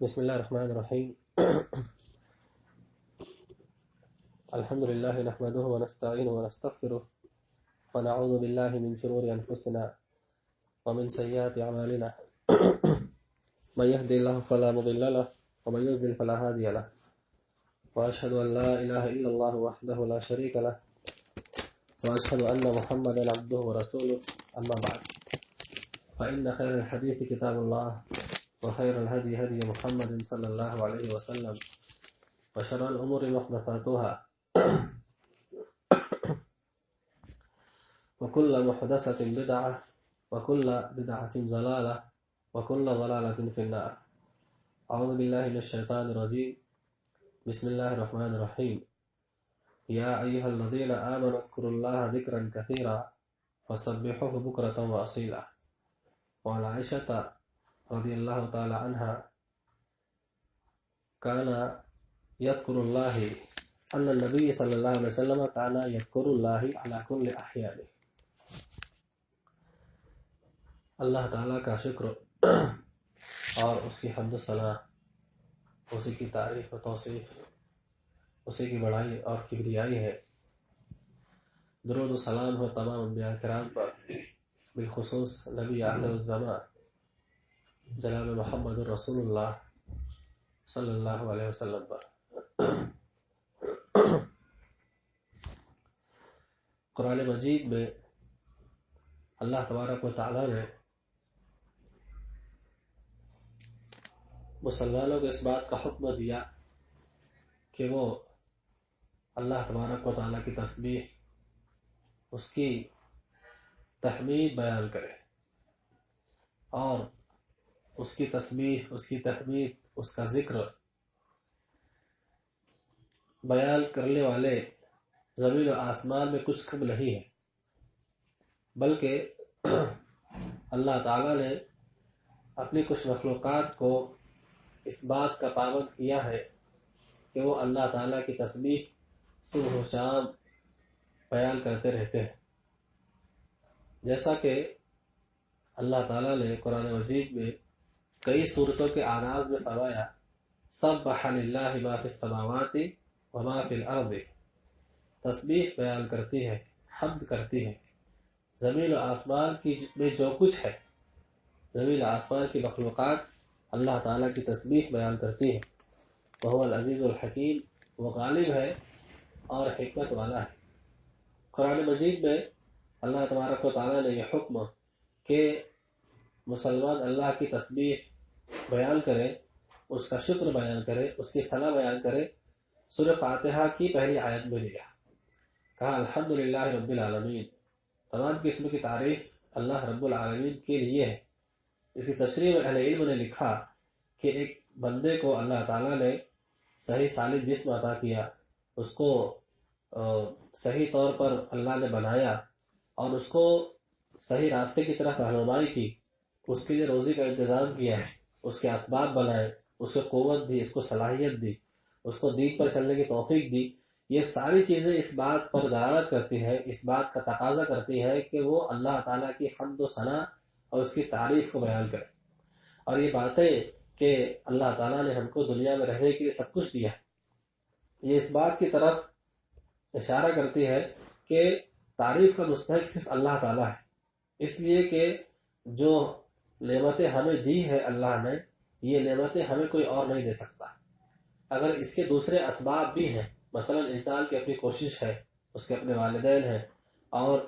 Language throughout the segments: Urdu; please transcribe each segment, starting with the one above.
بسم الله الرحمن الرحيم. الحمد لله نحمده ونستعينه ونستغفره ونعوذ بالله من شرور أنفسنا ومن سيئات أعمالنا من يهدي الله فلا مضل له ومن يضلل فلا هادي له وأشهد أن لا إله إلا الله وحده لا شريك له وأشهد أن محمدا عبده ورسوله. أما بعد، فإن خير الحديث كتاب الله وخير الهدي هدي محمد صلى الله عليه وسلم وشر الأمور محدثاتها وكل محدثة بدعة وكل بدعة ضلالة وكل ضلالة في النار. أعوذ بالله من الشيطان الرجيم. بسم الله الرحمن الرحيم. يا أيها الذين آمنوا اذكروا الله ذكرا كثيرا وسبحوه بكرة وأصيلا. وعن عائشة رضي الله تعالى عنها كان يذكر الله أن النبي صلى الله عليه وسلم كان يذكر الله على كل أحيانه. اللہ تعالیٰ کا شکر اور اس کی حمد و ثنا، اسی کی تعریف و توصیف، اسی کی بڑائی اور کبریائی ہے۔ درود و سلام ہو تمام انبیاء کرام پر، بالخصوص نبی آخر الزمان جناب محمد رسول اللہ صلی اللہ علیہ وسلم پر۔ قرآن مجید میں اللہ تبارک و تعالیٰ نے مسلمانوں کو اس بات کا حکم دیا کہ وہ اللہ تبارک و تعالیٰ کی تسبیح، اس کی تحمید بیان کرے، اور اس کی تسبیح، اس کی تحمید، اس کا ذکر بیان کرنے والے زمین و آسمان میں کچھ کم نہیں ہے، بلکہ اللہ تعالیٰ نے اپنی کچھ مخلوقات کو اس بات کا پابند کیا ہے کہ وہ اللہ تعالیٰ کی تسبیح صبح و شام بیان کرتے رہتے ہیں۔ جیسا کہ اللہ تعالیٰ نے قرآن مجید میں کئی صورتوں کے آغاز میں فرمایا، سبح للہ ما فی السماوات وما فی الارض، تسبیح بیان کرتی ہے، حمد کرتی ہے زمین و آسمان کی میں جو کچھ ہے، زمین و آسمان کی مخلوقات اللہ تعالیٰ کی تسبیح بیان کرتی ہے۔ وہو العزیز الحکیم، وہ غالب ہے اور حکمت والا ہے۔ قرآن مجید میں اللہ تبارک و تعالیٰ نے یہ حکم کہ مسلمان اللہ کی تسبیح بیان کرے، اس کا شکر بیان کرے، اس کی ثنا بیان کرے، سورہ فاتحہ کی پہلی آیت میں لیا۔ کہا الحمدللہ رب العالمین، تمام قسم کی تعریف اللہ رب العالمین کے لیے ہے۔ اس کی تشریح میں اہل علم نے لکھا کہ ایک بندے کو اللہ تعالیٰ نے صحیح سالم جسم عطا کیا، اس کو صحیح طور پر اللہ نے بنایا اور اس کو صحیح راستے کی طرف رہنمائی کی، اس کے لیے روزی کا انتظام کیا، اس کے اسباب بنائے، اس کو قوت دی، اس کو صلاحیت دی، اس کو دین پر چلنے کی توفیق دی۔ یہ ساری چیزیں اس بات پر دلالت کرتی ہے، اس بات کا تقاضا کرتی ہے کہ وہ اللہ تعالیٰ کی حمد و ثنا اور اس کی تعریف کو بیان کرے۔ اور یہ باتیں کہ اللہ تعالیٰ نے ہم کو دنیا میں رہنے کے لیے سب کچھ دیا، یہ اس بات کی طرف اشارہ کرتی ہے کہ تعریف کا مستحق صرف اللہ تعالیٰ ہے، اس لیے کہ جو نعمتیں ہمیں دی ہے اللہ نے، یہ نعمتیں ہمیں کوئی اور نہیں دے سکتا۔ اگر اس کے دوسرے اسباب بھی ہیں، مثلا انسان کی اپنی کوشش ہے، اس کے اپنے والدین ہیں اور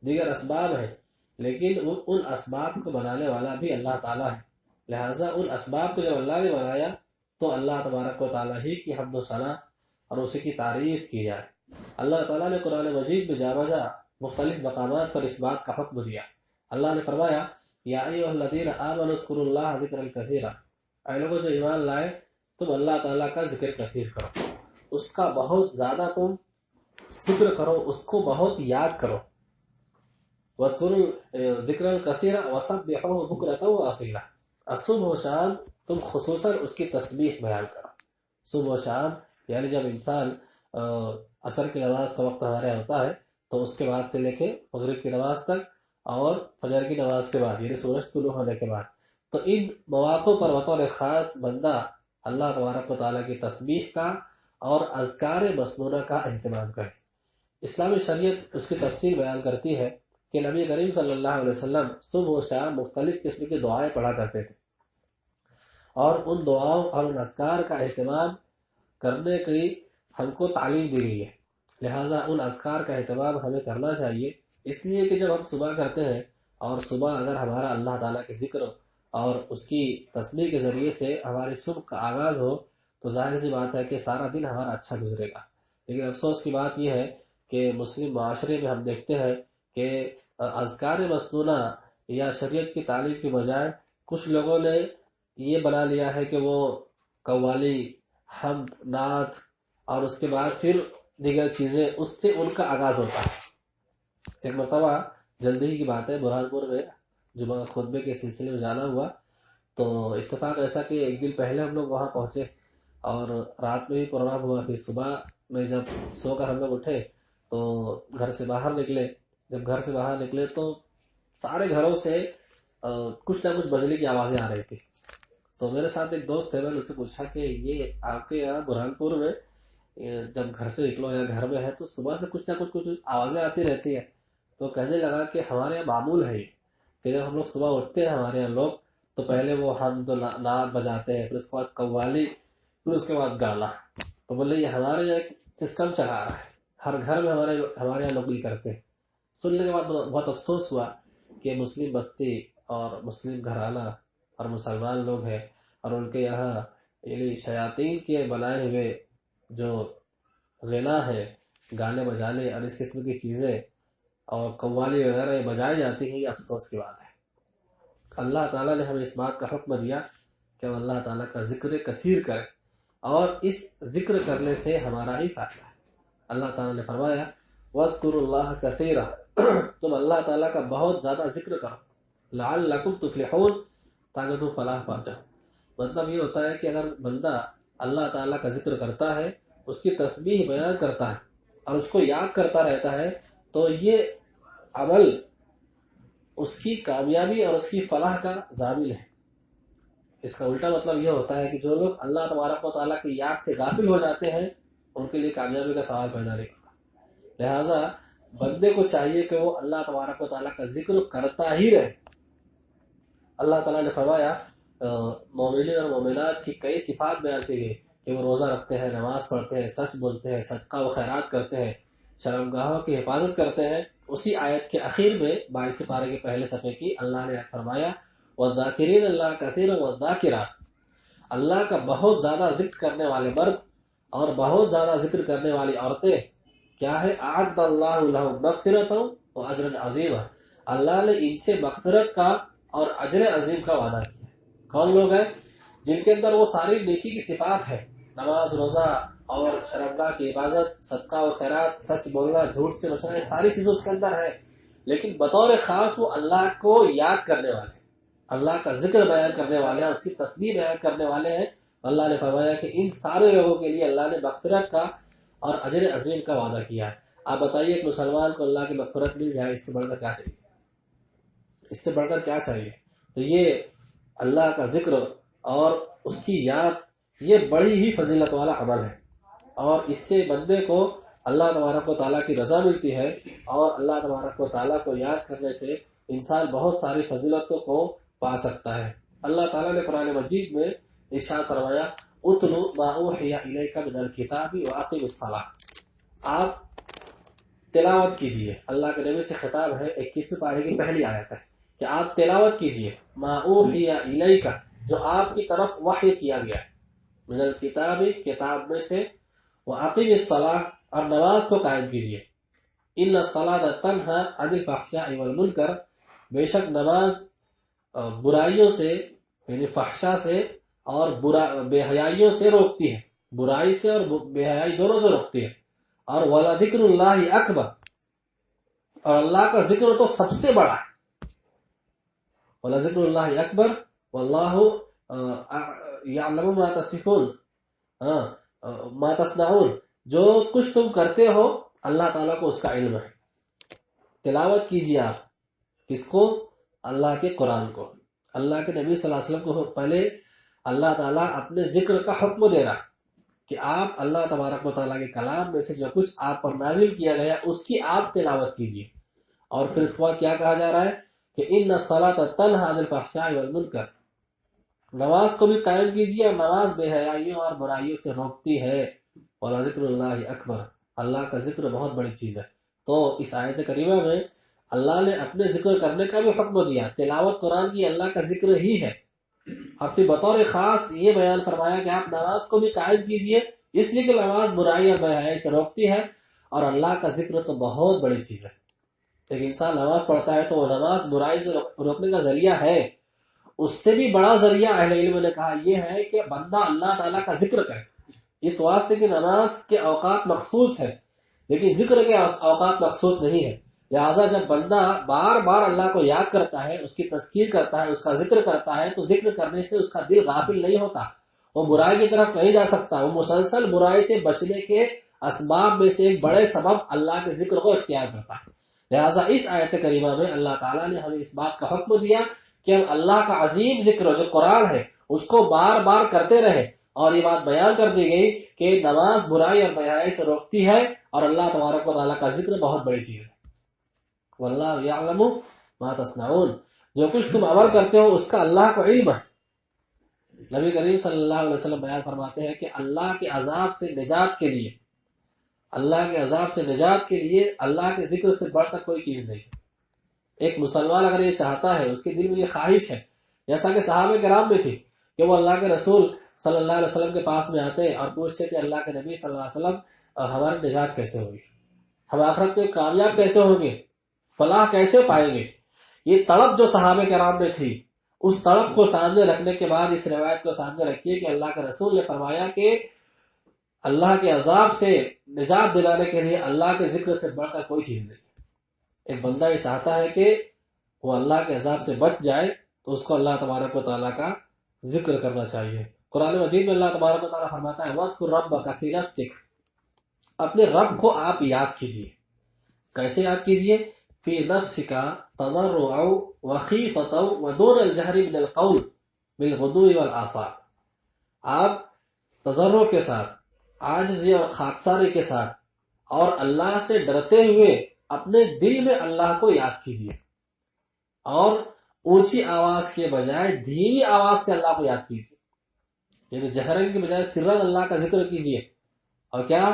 دیگر اسباب ہیں، لیکن ان اسباب کو بنانے والا بھی اللہ تعالیٰ ہے۔ لہٰذا ان اسباب کو جب اللہ نے بنایا تو اللہ تبارک و تعالیٰ ہی کی حمد و ثنا اور اسی کی تعریف کی جائے۔ اللہ تعالیٰ نے قرآن مجید میں جا بجا مختلف مقامات پر اس بات کا حکم دیا۔ اللہ نے فرمایا، یا ایھا الذین آمنوا اذکروا اللہ ذکرا کثیرا، اے لوگوں جو ایمان لائے، تم اللہ تعالیٰ کا ذکر کثیر کرو، اس کا بہت زیادہ تم ذکر کرو، اس کو بہت یاد کرو۔ وَاذْكُرُوا ذِكْرًا كَثِيرًا وَسَبِّحُوهُ بُكْرَةً وَأَصِيلًا، صبح و شام تم خصوصاً اس کی تسبیح بیان کرو۔ صبح و شام یعنی جب انسان عصر کی نماز کا وقت ہمارے ہوتا ہے تو اس کے بعد سے لے کے مغرب کی نماز تک اور فجر کی نماز کے بعد یعنی سورج طلوع ہونے کے بعد، تو ان مواقع پر بطور خاص بندہ اللہ تبارک و تعالیٰ کی تسبیح کا اور اذکار مسنونہ کا اہتمام کریں۔ اسلامی شریعت اس کی تفصیل بیان کرتی ہے کہ نبی کریم صلی اللہ علیہ وسلم صبح و شام مختلف قسم کی دعائیں پڑھا کرتے تھے، اور ان دعاؤں اور ان اذکار کا اہتمام کرنے کی ہم کو تعلیم دی گئی ہے۔ لہٰذا ان اذکار کا اہتمام ہمیں کرنا چاہیے، اس لیے کہ جب ہم صبح کرتے ہیں اور صبح اگر ہمارا اللہ تعالیٰ کے ذکر اور اس کی تسبیح کے ذریعے سے ہماری صبح کا آغاز ہو تو ظاہر سی بات ہے کہ سارا دن ہمارا اچھا گزرے گا۔ لیکن افسوس کی بات یہ ہے کہ مسلم معاشرے میں ہم دیکھتے ہیں کہ اذکار مسنونہ یا شریعت کی تعلیم کی بجائے کچھ لوگوں نے یہ بنا لیا ہے کہ وہ قوالی، حمد، نعت اور اس کے بعد پھر دیگر چیزیں، اس سے ان کا آغاز ہوتا ہے۔ ایک مرتبہ جلدی ہی کی بات ہے، برہان پور میں جمعہ خطبے کے سلسلے میں جانا ہوا، تو اتفاق ایسا کہ ایک دن پہلے ہم لوگ وہاں پہنچے اور رات میں بھی پروگرام ہوا۔ پھر صبح میں جب سو کر ہم لوگ اٹھے تو گھر سے باہر نکلے۔ جب گھر سے باہر نکلے تو سارے گھروں سے کچھ نہ کچھ بجلی کی آوازیں آ رہی تھی۔ تو میرے ساتھ ایک دوست ہے، میں نے اس سے پوچھا کہ یہ آپ کے یہاں برہان پور میں جب گھر سے نکلو یا گھر میں ہے تو صبح سے کچھ نہ کچھ آوازیں آتی رہتی ہے؟ تو کہنے لگا کہ ہمارے یہاں معمول ہے کہ جب ہم لوگ صبح اٹھتے ہیں ہمارے یہاں لوگ تو پہلے وہ حمد و نعت بجاتے ہیں، پھر اس کے بعد قوالی، پھر اس کے بعد گانا۔ تو بولے یہ ہمارے یہاں ایک سسٹم چلا رہا ہے، ہر گھر میں ہمارے یہاں لوگ یہ کرتے ہیں۔ سننے کے بعد بہت افسوس ہوا کہ مسلم بستی اور مسلم گھرانہ اور مسلمان لوگ ہیں اور ان کے یہاں یعنی شیاطین کے بنائے ہوئے جو غنا ہے، گانے بجانے اور اس قسم کی چیزیں اور قوالی وغیرہ بجائی جاتی ہیں، یہ افسوس کی بات ہے۔ اللہ تعالیٰ نے ہمیں اس بات کا حکم دیا کہ ہم اللہ تعالیٰ کا ذکر کثیر کریں، اور اس ذکر کرنے سے ہمارا ہی فائدہ ہے۔ اللہ تعالیٰ نے فرمایا وَاذْكُرُوا اللَّهَ كَثِيرًا، تم اللہ تعالیٰ کا بہت زیادہ ذکر کرو، لَعَلَّكُمْ تُفْلِحُونَ، تاکہ تم فلاح پا جاؤ۔ مطلب یہ ہوتا ہے کہ اگر بندہ اللہ تعالیٰ کا ذکر کرتا ہے، اس کی تسبیح بیان کرتا ہے اور اس کو یاد کرتا رہتا ہے تو یہ عمل اس کی کامیابی اور اس کی فلاح کا ضامن ہے۔ اس کا الٹا مطلب یہ ہوتا ہے کہ جو لوگ اللہ تبارک و تعالیٰ کی یاد سے غافل ہو جاتے ہیں ان کے لیے کامیابی کا سوال پیدا نہیں ہوتا۔ لہٰذا بندے کو چاہیے کہ وہ اللہ تبارک و تعالیٰ کا ذکر کرتا ہی رہے۔ اللہ تعالیٰ نے فرمایا مومنین اور مومنات کی کئی صفات بیان کی گئی کہ وہ روزہ رکھتے ہیں، نماز پڑھتے ہیں، سچ بولتے ہیں، صدقہ و خیرات کرتے ہیں، شرمگاہوں کی حفاظت کرتے ہیں۔ اسی آیت کے اخیر میں 22 پارے کے پہلے صفحے کی اللہ نے فرمایا وَالذَّاكِرِينَ اللَّهَ كَثِيرًا وَالذَّاكِرَاتِ، اللہ کا بہت زیادہ ذکر کرنے والے مرد اور بہت زیادہ ذکر کرنے والی عورتیں کیا ہے؟ اعد اللہ لهم مغفرۃ واجر عظیما، اللہ نے ان سے مغفرت کا اور اجر عظیم کا وعدہ کیا۔ کون لوگ ہیں؟ جن کے اندر وہ ساری نیکی کی صفات ہے، نماز، روزہ اور شرمگاہ کی حفاظت، صدقہ و خیرات، سچ بولنا، جھوٹ سے بچنا، یہ ساری چیزیں اس کے اندر ہے، لیکن بطور خاص وہ اللہ کو یاد کرنے والے، اللہ کا ذکر بیان کرنے والے ہیں، اس کی تسبیح بیان کرنے والے ہیں۔ اللہ نے فرمایا کہ ان سارے لوگوں کے لیے اللہ نے مغفرت کا اور اجر عظیم کا وعدہ کیا ہے۔ آپ بتائیے ایک مسلمان کو اللہ کی مغفرت مل جائے، اس سے بڑھ کر کیا چاہیے؟ اس سے بڑھ کر کیا چاہیے؟ تو یہ اللہ کا ذکر اور اس کی یاد یہ بڑی ہی فضیلت والا عمل ہے، اور اس سے بندے کو اللہ تبارک و تعالیٰ کی رضا ملتی ہے، اور اللہ تبارک و تعالیٰ کو یاد کرنے سے انسان بہت ساری فضیلتوں کو پا سکتا ہے۔ اللہ تعالیٰ نے قرآن مجید میں ارشاد فرمایا اتلو ما اوحی الیک من الکتاب واقم الصلاۃ، آپ تلاوت کیجئے، اللہ کے نبی سے خطاب ہے، 21 پارے کی پہلی آیت ہے کہ آپ تلاوت کیجئے ما اوحی الیک، جو آپ کی طرف وحی کیا گیا من الکتاب، کتاب میں سے، واقم الصلاۃ، اور نماز کو قائم کیجئے، ان الصلاۃ تنہی عن الفحشاء والمنکر، بے شک نماز برائیوں سے یعنی فحشا سے اور بے حیائیوں سے روکتی ہے، برائی سے اور بے حیائی دونوں سے روکتی ہے، اور وَلَذِكْرُ اللَّهِ أَكْبَرُ، اور اللہ کا ذکر تو سب سے بڑا ہے، وَلَذِكْرُ اللَّهِ أَكْبَرُ وَاللَّهُ يَعْلَمُ مَا تَصِفُونَ ما تصنعون، جو کچھ تم کرتے ہو اللہ تعالیٰ کو اس کا علم ہے۔ تلاوت کیجیے آپ، کس کو؟ اللہ کے قرآن کو، اللہ کے نبی صلی اللہ علیہ وسلم کو پہلے اللہ تعالیٰ اپنے ذکر کا حکم دے رہا ہے کہ آپ اللہ تبارک و تعالیٰ کے کلام میں سے جو کچھ آپ پر نازل کیا گیا اس کی آپ تلاوت کیجیے. اور پھر اس کے بعد کیا کہا جا رہا ہے کہ ان الصلاۃ تنہی عن الفحشاء والمنکر، نماز کو بھی قائم کیجیے اور نماز بے حیائیوں اور برائیوں سے روکتی ہے. اور ذکر اللہ اکبر، اللہ کا ذکر بہت بڑی چیز ہے. تو اس آیت کریمہ میں اللہ نے اپنے ذکر کرنے کا بھی حکم دیا. تلاوت قرآن کی اللہ کا ذکر ہی ہے، اور پھر بطور خاص یہ بیان فرمایا کہ آپ نماز کو بھی قائم کیجئے، اس لیے کہ نماز برائی اور بے حیائی سے روکتی ہے. اور اللہ کا ذکر تو بہت بڑی چیز ہے. ایک انسان نماز پڑھتا ہے تو وہ نماز برائی سے روکنے کا ذریعہ ہے. اس سے بھی بڑا ذریعہ اہل علم نے کہا یہ ہے کہ بندہ اللہ تعالیٰ کا ذکر کرے. اس واسطے کہ نماز کے اوقات مخصوص ہے لیکن ذکر کے اوقات مخصوص نہیں ہے. لہٰذا جب بندہ بار بار اللہ کو یاد کرتا ہے، اس کی تذکیر کرتا ہے، اس کا ذکر کرتا ہے، تو ذکر کرنے سے اس کا دل غافل نہیں ہوتا، وہ برائی کی طرف نہیں جا سکتا. وہ مسلسل برائی سے بچنے کے اسباب میں سے ایک بڑے سبب اللہ کے ذکر کو اختیار کرتا ہے. لہٰذا اس آیت کریمہ میں اللہ تعالیٰ نے ہمیں اس بات کا حکم دیا کہ ہم اللہ کا عظیم ذکر جو قرآن ہے اس کو بار بار کرتے رہے. اور یہ بات بیان کر دی گئی کہ نماز برائی اور بے حیائی سے روکتی ہے اور اللہ تبارک و تعالیٰ کا ذکر بہت بڑی چیز ہے. واللہ یعلم ما تصنعون، جو کچھ تم عمل کرتے ہو اس کا اللہ کو علم ہے. نبی کریم صلی اللہ علیہ وسلم بیان فرماتے ہیں کہ اللہ کے عذاب سے نجات کے لیے، اللہ کے عذاب سے نجات کے لیے اللہ کے ذکر سے بڑھ کر کوئی چیز نہیں. ایک مسلمان اگر یہ چاہتا ہے، اس کے دل میں یہ خواہش ہے، جیسا کہ صحابہ کرام میں تھی کہ وہ اللہ کے رسول صلی اللہ علیہ وسلم کے پاس میں آتے اور پوچھتے کہ اللہ کے نبی صلی اللہ علیہ وسلم ہماری نجات کیسے ہوگی، ہم آخرت میں کامیاب کیسے ہوں گے، فلاح کیسے پائیں گے. یہ طلب جو صحابہ کرام میں تھی، اس طلب کو سامنے رکھنے کے بعد اس روایت کو سامنے رکھیے کہ اللہ کے رسول نے فرمایا کہ اللہ کے عذاب سے نجات دلانے کے لیے اللہ کے ذکر سے بڑھ کر کوئی چیز نہیں. ایک بندہ یہ چاہتا ہے کہ وہ اللہ کے عذاب سے بچ جائے تو اس کو اللہ تبارک و تعالیٰ کا ذکر کرنا چاہیے. قرآن مجید میں اللہ تبارک و تعالیٰ فرماتا ہے وَاذْكُرْ رَبَّكَ فِي نَفْسِكَ، اپنے رب کو آپ یاد کیجیے. کیسے یاد کیجیے؟ فی نفسک تضرعا وخیفۃ ودون الجہر من القول بالغدو والآصال، آپ تضرع کے ساتھ، عاجزی اور خاکساری کے ساتھ اور اللہ سے ڈرتے ہوئے اپنے دل میں اللہ کو یاد کیجیے، اور اونچی آواز کے بجائے دھیمی آواز سے اللہ کو یاد کیجیے. یعنی جہرن کی بجائے سرن اللہ کا ذکر کیجیے. اور کیا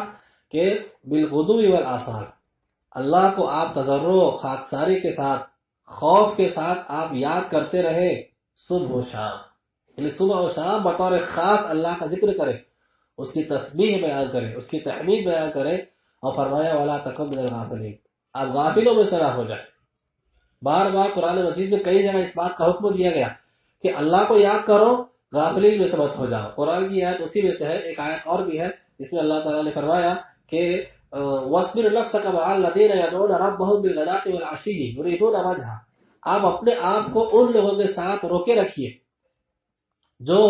کہ بالغدو والآصال، اللہ کو آپ تضرع خاکساری کے ساتھ، خوف کے ساتھ آپ یاد کرتے رہے صبح و شام. یعنی صبح و شام بطور خاص اللہ کا ذکر کرے، اس کی تسبیح بیان کرے، اس کی تحمید بیان کرے. اور فرمایا وَلَا تَكُن مِنَ الْغَافِلِينَ، آپ غافلوں میں سے نہ ہو جائے. بار بار قرآن مجید میں کئی جگہ اس بات کا حکم دیا گیا کہ اللہ کو یاد کرو، غافلین میں سے مت ہو جاؤ. قرآن کی آیت اسی میں سے ہے. ایک آیت اور بھی ہے جس میں اللہ تعالیٰ نے فرمایا کہ وَاصْبِرْ نَفْسَكَ مَعَ الَّذِينَ يَدْعُونَ رَبَّهُم بِالْغَدَاةِ وَالْعَشِيِّ يُرِيدُونَ وَجْهَهُ، آپ اپنے آپ کو ان لوگوں کے ساتھ روکے رکھیے جو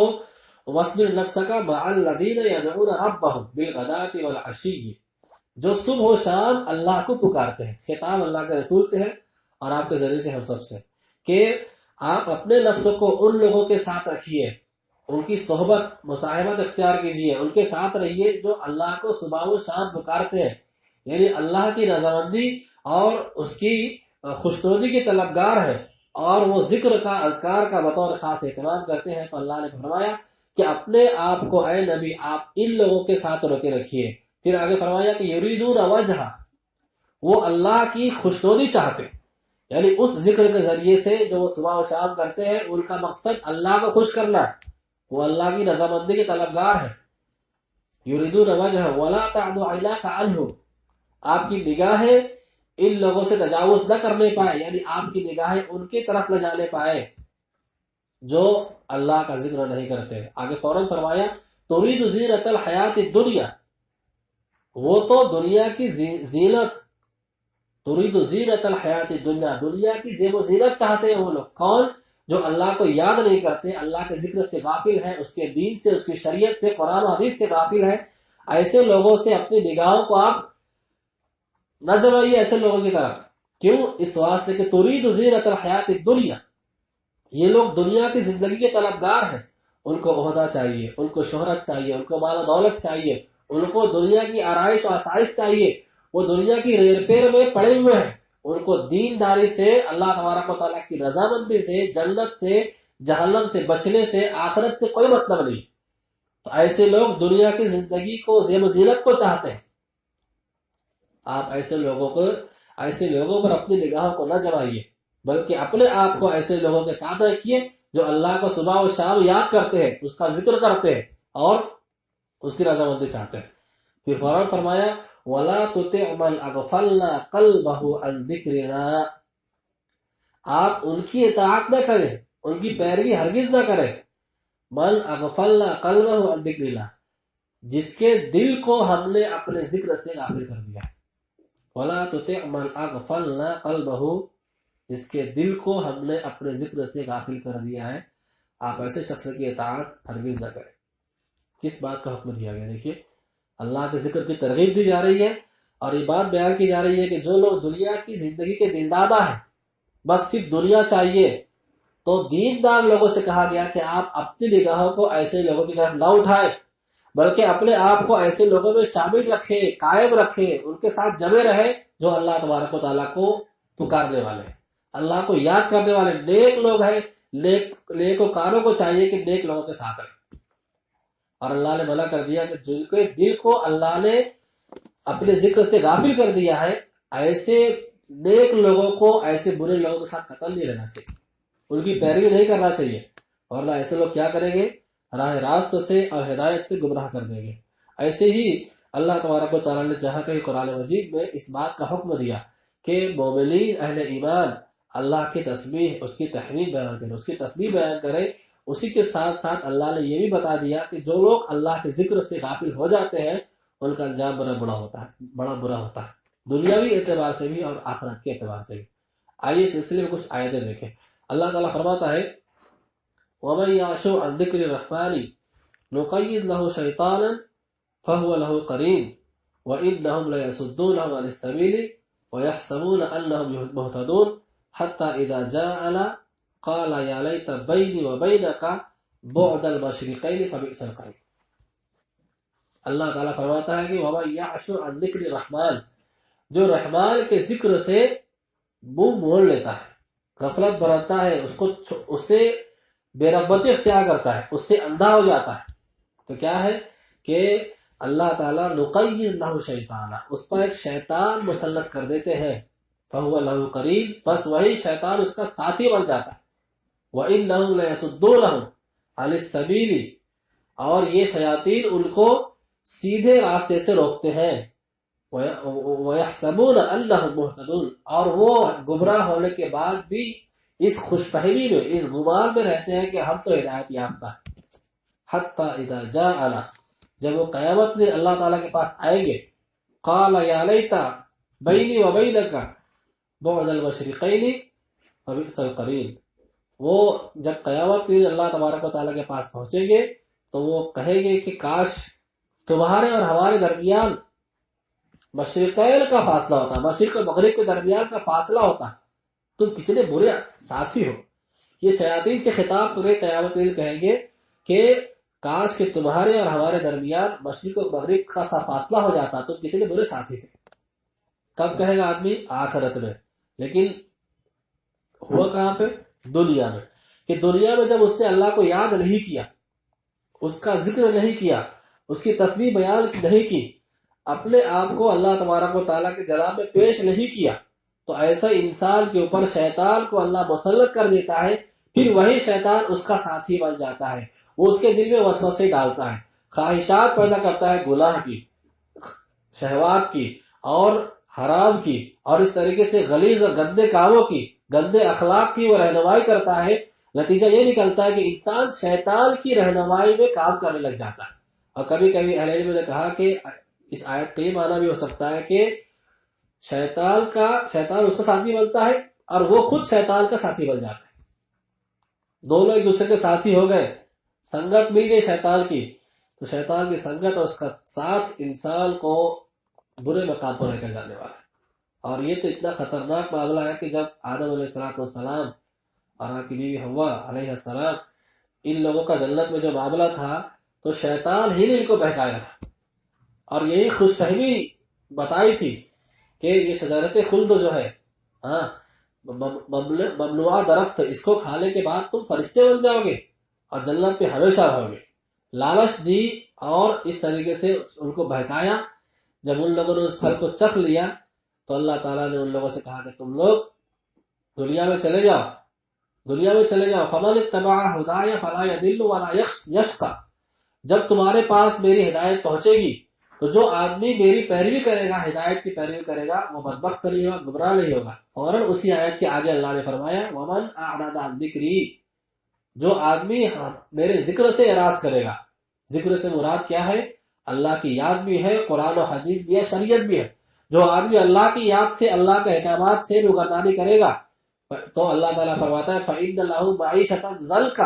وَاصْبِرْ نَفْسَكَ مَعَ الَّذِينَ يَدْعُونَ رَبَّهُم بِالْغَدَاةِ وَالْعَشِيِّ، جو صبح و شام اللہ کو پکارتے ہیں. خطاب اللہ کے رسول سے ہے اور آپ کے ذریعے سے ہم سب سے، کہ آپ اپنے نفس کو ان لوگوں کے ساتھ رکھیے، ان کی صحبت مصاحبت اختیار کیجیے، ان کے ساتھ رہیے جو اللہ کو صبح و شام پکارتے ہیں، یعنی اللہ کی رضامندی اور اس کی خوشنودی کے طلبگار ہیں، اور وہ ذکر کا، اذکار کا بطور خاص اہتمام کرتے ہیں. تو اللہ نے فرمایا کہ اپنے آپ کو اے نبی آپ ان لوگوں کے ساتھ روکے رکھیے. پھر آگے فرمایا کہ یریدون وجہ، وہ اللہ کی خوشنودی چاہتے، یعنی اس ذکر کے ذریعے سے جو وہ صبح و شام کرتے ہیں ان کا مقصد اللہ کو خوش کرنا ہے، وہ اللہ کی رضامندی کے طلبگار ہے. یریدون وجہ ولا تعد عیناک عنہم، آپ کی نگاہیں ان لوگوں سے تجاوز نہ کرنے پائے، یعنی آپ کی نگاہیں ان کی طرف نہ جانے پائے جو اللہ کا ذکر نہیں کرتے. آگے فوراً فرمایا ترید زینت الحیات الدنیا، وہ تو دنیا کی زینت، ترید زینت الحیات الدنیا، دنیا کی زیب و زینت چاہتے ہیں وہ لوگ. کون؟ جو اللہ کو یاد نہیں کرتے، اللہ کے ذکر سے غافل ہیں، اس کے دین سے، اس کی شریعت سے، قرآن و حدیث سے غافل ہیں. ایسے لوگوں سے اپنی نگاہوں کو آپ نہ جمائیے ایسے لوگوں کی طرف. کیوں؟ اس واسطے کہ ترید زینت الحیات الدنیا، یہ لوگ دنیا کی زندگی کے طلبگار ہیں ان کو عہدہ چاہیے، ان کو شہرت چاہیے، ان کو مال و دولت چاہیے، ان کو دنیا کی آرائش و آسائش چاہیے، وہ دنیا کی ریر پیر میں پڑے ہوئے ہیں، ان کو دینداری سے، اللہ تبارک و تعالیٰ کی رضامندی سے، جنت سے، جہنم سے بچنے سے، آخرت سے کوئی مطلب نہیں. تو ایسے لوگ دنیا کی زندگی کو، زیب و زینت کو چاہتے ہیں. آپ ایسے لوگوں پر اپنی نگاہوں کو نہ جمائیے، بلکہ اپنے آپ کو ایسے لوگوں کے ساتھ رکھیے جو اللہ کو صبح و شام یاد کرتے ہیں، اس کا ذکر کرتے ہیں اور اس کی رضامندی چاہتے ہیں. پھر فوراً فرمایا وَلَا تُطِعْ مَنْ أَغْفَلْنَا قَلْبَهُ عَنْ ذِكْرِنَا، آپ ان کی اطاعت نہ کریں، ان کی پیروی ہرگز نہ کریں. من اغفلنا قلبه عن ذکرنا، جس کے دل کو ہم نے اپنے ذکر سے غافل کر دیا. وَلَا تُطِعْ مَنْ أَغْفَلْنَا قَلْبَهُ، جس کے دل کو ہم نے اپنے ذکر سے غافل کر دیا ہے. آپ ایسے شخص کی اطاعت ہرگز نہ کریں. کس بات کا حکم دیا گیا؟ دیکھیے، اللہ کے ذکر کی ترغیب دی جا رہی ہے اور یہ بات بیان کی جا رہی ہے کہ جو لوگ دنیا کی زندگی کے دلدادہ ہیں، بس صرف دنیا چاہیے، تو دیندار لوگوں سے کہا گیا کہ آپ اپنی نگاہوں کو ایسے لوگوں کی طرف نہ اٹھائیں، بلکہ اپنے آپ کو ایسے لوگوں میں شامل رکھیں، قائم رکھیں، ان کے ساتھ جمے رہیں جو اللہ تبارک و تعالیٰ کو پکارنے والے، اللہ کو یاد کرنے والے نیک لوگ ہیں. نیک وکاروں کو چاہیے کہ نیک لوگوں کے ساتھ رہیں. اور اللہ نے منع کر دیا کہ جن کے دل کو اللہ نے اپنے ذکر سے غافل کر دیا ہے، ایسے نیک لوگوں کو ایسے برے لوگوں کے ساتھ قتل نہیں رہنا چاہیے، ان کی پیروی نہیں کرنا چاہیے، اور نہ ایسے لوگ کیا کریں گے؟ راہ راست سے اور ہدایت سے گمراہ کر دیں گے. ایسے ہی اللہ تبارک و تعالیٰ نے جہاں کہیں قرآن مجید میں اس بات کا حکم دیا کہ مومنین اہل ایمان اللہ کی تسبیح، اس کی تحمید بیان کریں، اس کی تسبیح بیان کریں. اسی کے ساتھ ساتھ اللہ نے یہ بھی بتا دیا کہ جو لوگ اللہ کے ذکر سے غافل ہو جاتے ہیں ان کا انجام بڑا برا ہوتا ہے، دنیاوی اعتبار سے بھی اور آخرت کے اعتبار سے بھی. آئیے اس سلسلے میں کچھ آیتیں دیکھیں. اللہ تعالیٰ فرماتا ہے وَمَن يَعْشُ عَن ذِكْرِ الرَّحْمَنِ نُقَيِّضْ لَهُ شَيْطَانًا فَهُوَ لَهُ قَرِينٌ وَإِنَّهُمْ لَيَصُدُّونَهُمْ عَنِ السَّبِيلِ وَيَحْسَبُونَ أَنَّهُمْ مُهْتَدُونَ حَتَّى إِذَا جَاءَنَا قَالَ يَا لَيْتَ بَيْنِي وَبَيْنَكَ بُعْدَ الْمَشْرِقَيْنِ فَبِئْسَ الْقَرِينُ. اللہ تعالیٰ فرماتا ہے کہ وَمَن يَعْشُ عَن ذِكْرِ الرَّحْمَنِ، جو رحمان کے ذکر سے منہ موڑ لیتا ہے، غفلت برتتا ہے، اس سے بے رغبتی اختیار کرتا ہے، اس سے اندھا ہو جاتا ہے، تو کیا ہے کہ اللہ تعالیٰ نقیض لہ شیطانا، اس پر ایک شیطان مسلط کر دیتے ہیں. فہو لہ قرین، بس وہی شیطان اس کا ساتھی بن جاتا ہے. وَإِنَّهُمْ لَيَصُدُّونَهُمْ عَنِ السَّبِيلِ، اور یہ شیاطین ان کو سیدھے راستے سے روکتے ہیں. وَيَحْسَبُونَ أَنَّهُمْ مُهْتَدُونَ، اور وہ گمراہ ہونے کے بعد بھی اس خوش فہمی میں، اس گمان میں رہتے ہیں کہ ہم تو ہدایت یافتہ ہیں. حَتَّى إِذَا جَاءَنَا، جب وہ قیامت میں اللہ تعالیٰ کے پاس آئیں گے، قَالَ يَا لَيْتَ بَيْنِي وَبَيْنَكَ بُعْدَ الْمَشْرِقَيْنِ فَبِئْسَ الْقَرِينُ، وہ جب قیامت کے دن اللہ تبارک و تعالیٰ کے پاس پہنچیں گے تو وہ کہیں گے کہ کاش تمہارے اور ہمارے درمیان مشرقین کا فاصلہ ہوتا، مشرق و مغرب کے درمیان کا فاصلہ ہوتا، تم کتنے برے ساتھی ہو. یہ شیاطین سے خطاب پورے قیامت کے دن کہیں گے کہ کاش کہ تمہارے اور ہمارے درمیان مشرق و مغرب کا سا فاصلہ ہو جاتا، تم کتنے برے ساتھی تھے. کب کہے گا آدمی؟ آخرت میں. لیکن ہوا کہاں پہ؟ دنیا میں. کہ دنیا میں جب اس نے اللہ کو یاد نہیں کیا، اس کا ذکر نہیں کیا، اس کی تسبیح بیان نہیں کی، اپنے آپ کو اللہ تبارک و تعالیٰ کے جناب میں پیش نہیں کیا، تو ایسا انسان کے اوپر شیطان کو اللہ مسلط کر دیتا ہے. پھر وہی شیطان اس کا ساتھی بن جاتا ہے، وہ اس کے دل میں وسوسے ڈالتا ہے، خواہشات پیدا کرتا ہے، گناہ کی، شہوات کی اور حرام کی، اور اس طریقے سے غلیظ اور گندے کاموں کی، گندے اخلاق کی وہ رہنمائی کرتا ہے. نتیجہ یہ نکلتا ہے کہ انسان شیطان کی رہنمائی میں کام کرنے لگ جاتا ہے. اور کبھی کبھی اہل علم نے کہا کہ اس آیت کا یہ معنی بھی ہو سکتا ہے کہ شیطان اس کا ساتھی بنتا ہے اور وہ خود شیطان کا ساتھی بن جاتا ہے. دونوں ایک دوسرے کے ساتھی ہو گئے، سنگت مل گئی شیطان کی، تو شیطان کی سنگت اور اس کا ساتھ انسان کو برے مقام پر لے کر جانے والا ہے. اور یہ تو اتنا خطرناک معاملہ ہے کہ جب آدم علیہ السلام اور آپ کی بیوی حوا علیہ السلام ان لوگوں کا جنت میں جو معاملہ تھا تو شیطان ہی نے ان کو بہکایا تھا، اور یہی خوش فہمی بتائی تھی کہ یہ شجرت خلد جو ہے، ہاں، ممنوعہ درخت، اس کو کھانے کے بعد تم فرشتے بن جاؤ گے اور جنت پہ ہمیشہ رہو گے۔ لالچ دی اور اس طریقے سے ان کو بہکایا۔ جب ان لوگوں نے اس پھل کو چکھ لیا تو اللہ تعالیٰ نے ان لوگوں سے کہا کہ تم لوگ دنیا میں چلے جاؤ، دنیا میں چلے جاؤ، فمن اتبع ہدایا فلا یضل ولا یشقی۔ جب تمہارے پاس میری ہدایت پہنچے گی تو جو آدمی میری پیروی کرے گا، ہدایت کی پیروی کرے گا، وہ بدبخت نہیں ہوگا، گمراہ نہیں ہوگا۔ فوراً اسی آیت کے آگے اللہ نے فرمایا ومن اعرض عن ذکری، جو آدمی میرے ذکر سے اعراض کرے گا۔ ذکر سے مراد کیا ہے؟ اللہ کی یاد بھی ہے، قرآن و حدیث بھی ہے، شریعت بھی ہے۔ جو آدمی اللہ کی یاد سے، اللہ کے احکامات سے روگردانی کرے گا تو اللہ تعالیٰ فرماتا ہے فَإِنَّ لَهُ مَعِيشَةً ضَنْكَ،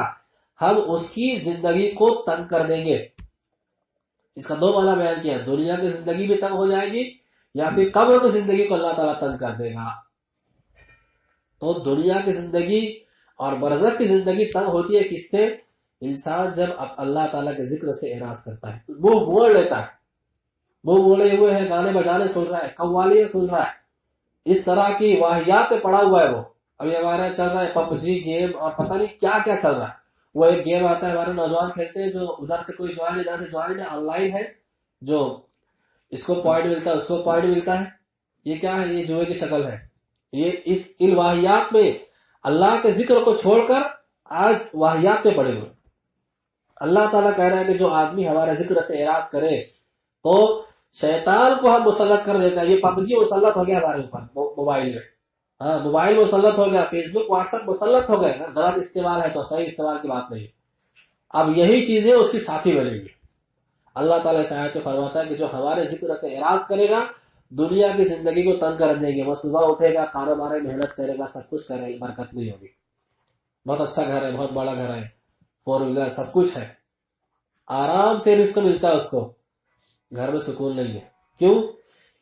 ہم اس کی زندگی کو تنگ کر دیں گے۔ اس کا دو معنی بیان کیا، دنیا کی زندگی بھی تنگ ہو جائے گی یا پھر قبر کی زندگی کو اللہ تعالیٰ تنگ کر دے گا۔ تو دنیا کی زندگی اور برزخ کی زندگی تنگ ہوتی ہے کس سے؟ انسان جب اللہ تعالیٰ کے ذکر سے اعراض کرتا ہے، منہ موڑ لیتا ہے، منہ موڑے ہوئے ہے، گانے بجانے سن رہا ہے، قوالیاں سن رہا ہے، اس طرح کی واہیات پہ پڑا ہوا ہے وہ۔ ابھی ہمارے چل رہا ہے پب جی گیم اور پتہ نہیں کیا کیا چل رہا ہے۔ وہ ایک گیم آتا ہے ہمارے نوجوان کھیلتے ہیں، جو ادھر سے کوئی جوائن ادھر سے جوائن ہے، آن لائن ہے، جو اس کو پوائنٹ ملتا ہے اس کو پوائنٹ ملتا ہے۔ یہ کیا ہے؟ یہ جوئے کی شکل ہے۔ یہ ان واہیات میں اللہ کے ذکر کو چھوڑ کر آج واہیات پہ پڑے ہوئے۔ اللہ تعالیٰ کہہ رہا ہے کہ جو آدمی ہمارے ذکر سے اعراض کرے تو شیطان کو ہم مسلط کر دیتا ہے۔ یہ پب جی مسلط ہو گیا ہمارے اوپر موبائل میں، ہاں موبائل مسلط ہو گیا، فیس بک واٹس ایپ مسلط ہو گئے۔ غلط استعمال ہے تو صحیح استعمال کی بات نہیں۔ اب یہی چیزیں اس کی ساتھی بنے گی۔ اللہ تعالیٰ اس آیت میں فرماتا ہے کہ جو ہمارے ذکر سے اعراض کرے گا دنیا کی زندگی کو تنگ کر دیں گے۔ وہ صبح اٹھے گا، کاروبار میں محنت کرے گا، سب کچھ کرے گا، برکت نہیں ہوگی۔ بہت اچھا گھر ہے، بہت بڑا گھر ہے، 4 ویلر سب کچھ ہے، آرام سے رزق ملتا ہے اس کو، گھر میں سکون نہیں ہے۔ کیوں؟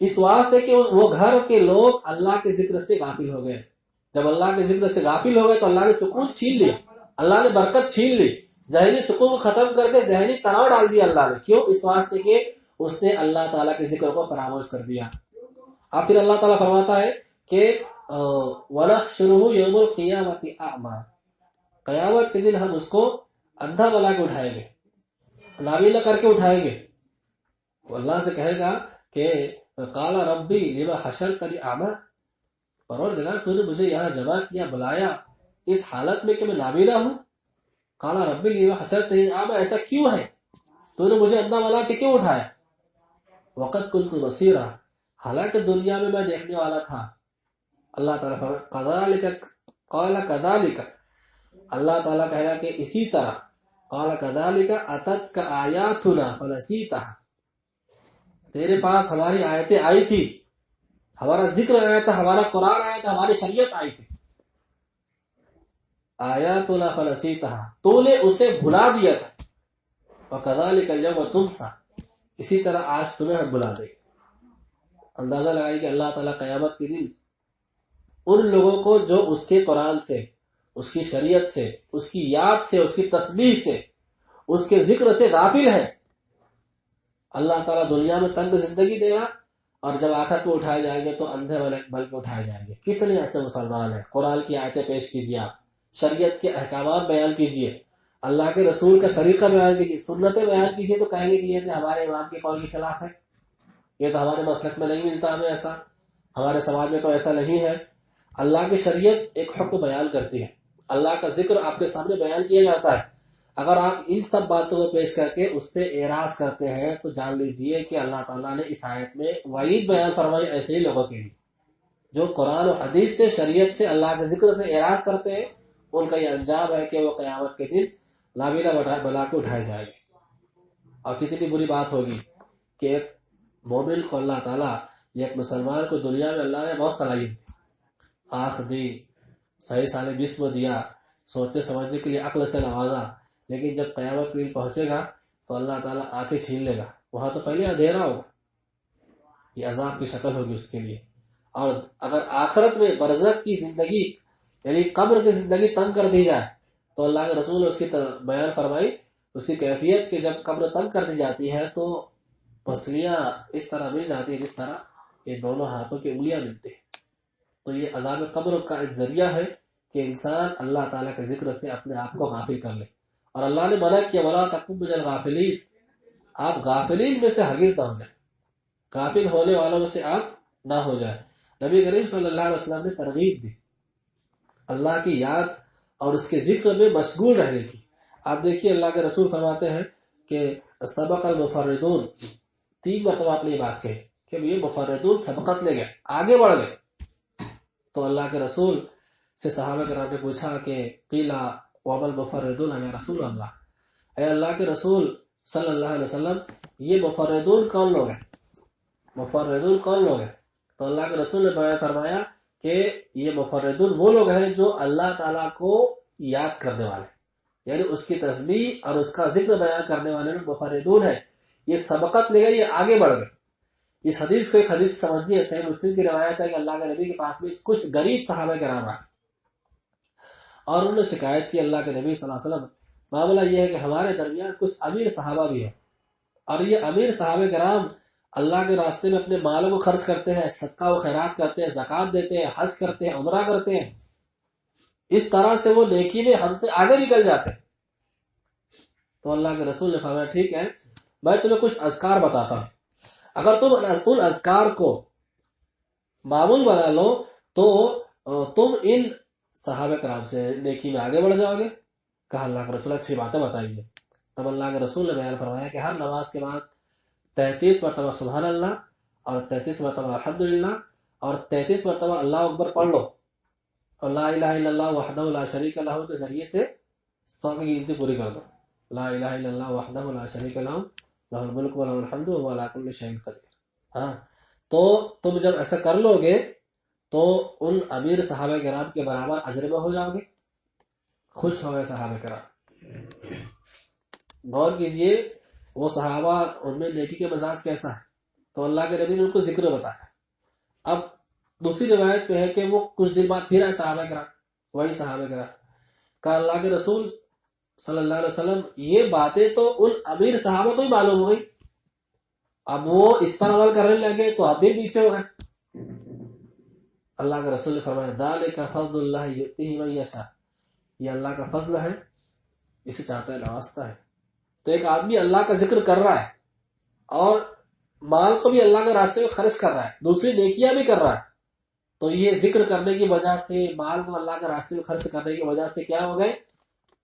اس واسطے کہ وہ گھر کے لوگ اللہ کے ذکر سے غافل ہو گئے۔ جب اللہ کے ذکر سے غافل ہو گئے تو اللہ نے سکون چھین لیا، اللہ نے برکت چھین لی، ذہنی سکون کو ختم کر کے ذہنی تناؤ ڈال دیا اللہ نے۔ کیوں؟ اس واسطے کہ اس نے اللہ تعالیٰ کے ذکر کو فراموش کر دیا۔ اور پھر اللہ تعالیٰ فرماتا ہے کہ وَنَحْشُرُهُ يَوْمَ الْقِيَامَةِ أَعْمَى، قیامت کے دن ہم اس کو اندھا بنا کے اٹھائیں گے، نابینا کر کے اٹھائیں گے۔ وہ اللہ سے کہے گا کہ قال ربی لما حشرتنی اعمی، پروردگار تو نے مجھے یہاں جمع کیا، بلایا اس حالت میں کہ میں نابینا ہوں۔ قال ربی لما حشرتنی اعمی، ایسا کیوں ہے؟ تو نے مجھے اندھا بنا کے کیوں اٹھایا؟ وقد كنت بصیرا، حالانکہ دنیا میں دیکھنے والا تھا۔ اللہ تعالیٰ فرماتا قال كذلك، اللہ تعالیٰ کہے گا کہ اسی طرح، قال كذلك اتتك آیاتنا فنسیتها، تیرے پاس ہماری آیتیں آئی تھی، ہمارا ذکر آیا تھا، ہمارا قرآن آیا تھا، ہماری شریعت آئی تھی، آیاتنا فنسیتها، تو نے اسے بھلا دیا تھا، وكذلك اليوم تنسى، اسی طرح آج تمہیں ہم بلا دیں گے۔ اندازہ لگائی کہ اللہ تعالیٰ قیامت کے دن ان لوگوں کو جو اس کے قرآن سے، اس کی شریعت سے، اس کی یاد سے، اس کی تسبیح سے، اس کے ذکر سے غافل ہے، اللہ تعالیٰ دنیا میں تنگ زندگی دے گا، اور جب آخرت میں اٹھائے جائیں گے تو اندھے بل کے اٹھائے جائیں گے۔ کتنے ایسے مسلمان ہیں؟ قرآن کی آیتیں پیش کیجیے، آپ شریعت کے احکامات بیان کیجیے، اللہ کے رسول کا طریقہ بیان کیجیے، سنتیں بیان کیجیے، تو کہیں گے کہ یہ ہمارے امام کے قول کے خلاف ہے، یہ تو ہمارے مسلک میں نہیں ملتا ہمیں ایسا، ہمارے سماج میں تو ایسا نہیں ہے۔ اللہ کی شریعت ایک حکم بیان کرتی ہے، اللہ کا ذکر آپ کے سامنے بیان کیا جاتا ہے۔ اگر آپ ان سب باتوں کو پیش کر کے اس سے اعراض کرتے ہیں تو جان لیجئے کہ اللہ تعالیٰ نے اس آیت میں وعید بیان فرمائی ایسے ہی لوگوں کے لیے جو قرآن و حدیث سے، شریعت سے، اللہ کے ذکر سے اعراض کرتے ہیں۔ ان کا یہ انجام ہے کہ وہ قیامت کے دن نابینا بنا کے اٹھائے جائیں گے۔ اور کتنی بری بات ہوگی کہ ایک مومن کو اللہ تعالیٰ، یا ایک مسلمان کو دنیا میں اللہ نے بہت صلاحیت دی، آنکھ دی، صحیح سالم جسم دیا، سوچنے سمجھنے کے لیے عقل سے نوازا، لیکن جب قیامت کے دن پہنچے گا تو اللہ تعالیٰ آنکھیں چھین لے گا، وہاں تو پہلے اندھیرا ہوگا، یہ عذاب کی شکل ہوگی اس کے لیے۔ اور اگر آخرت میں برزخ کی زندگی یعنی قبر کی زندگی تنگ کر دی جائے تو اللہ کے رسول نے اس کی بیان فرمائی اس کی کیفیت کہ جب قبر تنگ کر دی جاتی ہے تو پسلیاں اس طرح مل جاتی ہیں جس طرح یہ دونوں ہاتھوں کی انگلیاں ملتی ہیں. تو یہ عذاب قبر کا ایک ذریعہ ہے کہ انسان اللہ تعالیٰ کے ذکر سے اپنے آپ کو غافل کر لے. اور اللہ نے منع کیا وَلَا تَكُن مِنَ الْغَافِلِينَ، آپ غافلین میں سے ہرگز نہ ہو جائیں، غافل ہونے والوں میں سے آپ نہ ہو جائیں. نبی کریم صلی اللہ علیہ وسلم نے ترغیب دی اللہ کی یاد اور اس کے ذکر میں مشغول رہنے کی. آپ دیکھیے اللہ کے رسول فرماتے ہیں کہ سبق المفردون، 3 مرتبہ آپ نے یہ بات کہی کہ یہ مفردون سبقت لے گئے، آگے بڑھ گئے. تو اللہ کے رسول سے صحابہ کرام نے پوچھا کہ قیلا وما المفردون یا رسول اللہ، اے اللہ کے رسول صلی اللہ علیہ وسلم یہ مفردون کون لوگ ہیں، مفردون کون لوگ ہیں؟ تو اللہ کے رسول نے بیان فرمایا کہ یہ مفردون وہ لوگ ہیں جو اللہ تعالیٰ کو یاد کرنے والے، یعنی اس کی تسبیح اور اس کا ذکر بیان کرنے والے لوگ مفردون ہیں. یہ سبقت لے گئے، یہ آگے بڑھ گئے. اس حدیث کو ایک حدیث سمجھیے، صحیح مسلم کی روایت ہے کہ اللہ کے نبی کے پاس میں کچھ غریب صحابہ کرام آئے اور انہوں نے شکایت کی اللہ کے نبی صلی اللہ علیہ وسلم، معاملہ یہ ہے کہ ہمارے درمیان کچھ امیر صحابہ بھی ہیں اور یہ امیر صحابہ کرام اللہ کے راستے میں اپنے مالوں کو خرچ کرتے ہیں، صدقہ و خیرات کرتے ہیں، زکوٰۃ دیتے ہیں، حج کرتے ہیں، عمرہ کرتے ہیں. اس طرح سے وہ نیکی میں ہم سے آگے نکل جاتے ہیں. تو اللہ کے رسول نے فرمایا ٹھیک ہے میں تمہیں کچھ اذکار بتاتا ہوں، اگر تم ان اذکار کو معمول بنا لو تو تم ان صحابہ کرام سے نیکی میں آگے بڑھ جاؤ گے. کہا اللہ کے رسول اچھی باتیں بتائیے. تب اللہ کے رسول نے بیان فرمایا کہ ہر نماز کے بعد 33 مرتبہ سبحان اللہ اور 33 مرتبہ الحمدللہ اور 33 مرتبہ اللہ اکبر پڑھ لو اور لا الہ الا اللہ وحدہ لا شریک لہ کے ذریعے سے 100 کی گنتی پوری کر دو. لا الہ الا اللہ وحدہ لا شریک لہ لہ الملک و لہ الحمد وهو علی کل شیء قدیر. ہاں تو تم جب ایسا کر لو گے تو ان امیر صحابہ کرام کے برابر اجر میں ہو جاؤ گے. خوش ہو گئے صحابہ کرام. غور کیجئے وہ صحابہ ان میں نیکی کے مزاج کیسا ہے. تو اللہ کے نبی نے ان کو ذکر بتایا. اب دوسری روایت پہ ہے کہ وہ کچھ دن بعد پھر آئے صحابہ کرام، وہی صحابہ کرام. کہا اللہ کے رسول صلی اللہ علیہ وسلم یہ باتیں تو ان امیر صحابہ کو ہی معلوم ہو گئی، اب وہ اس پر عمل کرنے لگے تو آپ بھی پیچھے ہو گئے. اللہ کے رسول نے فرمایا ذالک فضل اللہ یؤتیہ من یشاء، یہ اللہ کا فضل ہے، اسے چاہتا ہے نوازتا ہے. تو ایک آدمی اللہ کا ذکر کر رہا ہے اور مال کو بھی اللہ کے راستے میں خرچ کر رہا ہے، دوسری نیکیاں بھی کر رہا ہے، تو یہ ذکر کرنے کی وجہ سے، مال کو اللہ کے راستے میں خرچ کرنے کی وجہ سے کیا ہو گئے،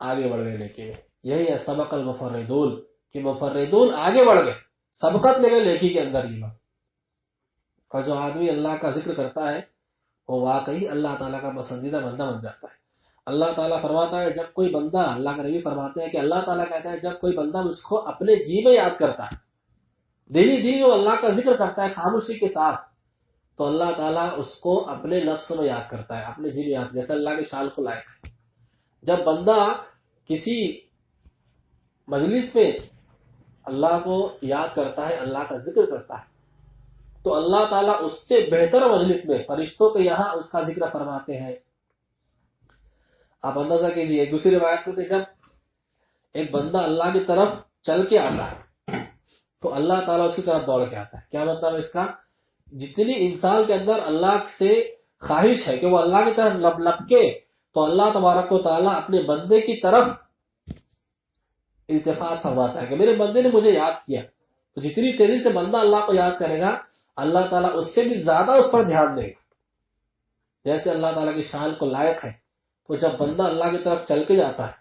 آگے بڑھ گئے نیکی میں. یہی ہے سبق المفردون کہ مفردون آگے بڑھ گئے، سبقت لے گئے نیکی کے اندر. یہ لوگ اور جو آدمی اللہ کا ذکر کرتا ہے وہ واقعی اللہ تعالیٰ کا پسندیدہ بندہ بن جاتا ہے. اللہ تعالیٰ فرماتا ہے جب کوئی بندہ، اللہ کا نبی فرماتے ہیں کہ اللہ تعالیٰ کہتا ہے جب کوئی بندہ مجھ کو اپنے جی میں یاد کرتا ہے، دلی دل وہ اللہ کا ذکر کرتا ہے خاموشی کے ساتھ، تو اللہ تعالیٰ اس کو اپنے نفس میں یاد کرتا ہے، اپنے جی میں یاد، جیسے اللہ کے شان کو لائق ہے. جب بندہ کسی مجلس میں اللہ کو یاد کرتا ہے، اللہ کا ذکر کرتا ہے، تو اللہ تعالیٰ اس سے بہتر مجلس میں فرشتوں کے یہاں اس کا ذکر فرماتے ہیں. آپ اندازہ کیجیے دوسری روایت میں کہ جب ایک بندہ اللہ کی طرف چل کے آتا ہے تو اللہ تعالیٰ اس کی طرف دوڑ کے آتا ہے. کیا مطلب اس کا؟ جتنی انسان کے اندر اللہ سے خواہش ہے کہ وہ اللہ کی طرف لپکے تو اللہ تبارک و تعالیٰ اپنے بندے کی طرف التفات فرماتا ہے کہ میرے بندے نے مجھے یاد کیا. تو جتنی تیزی سے بندہ اللہ کو یاد کرے گا اللہ تعالیٰ اس سے بھی زیادہ اس پر دھیان دے گا. جیسے اللہ تعالیٰ کی شان کو لائق ہے، تو جب بندہ اللہ کی طرف چل کے جاتا ہے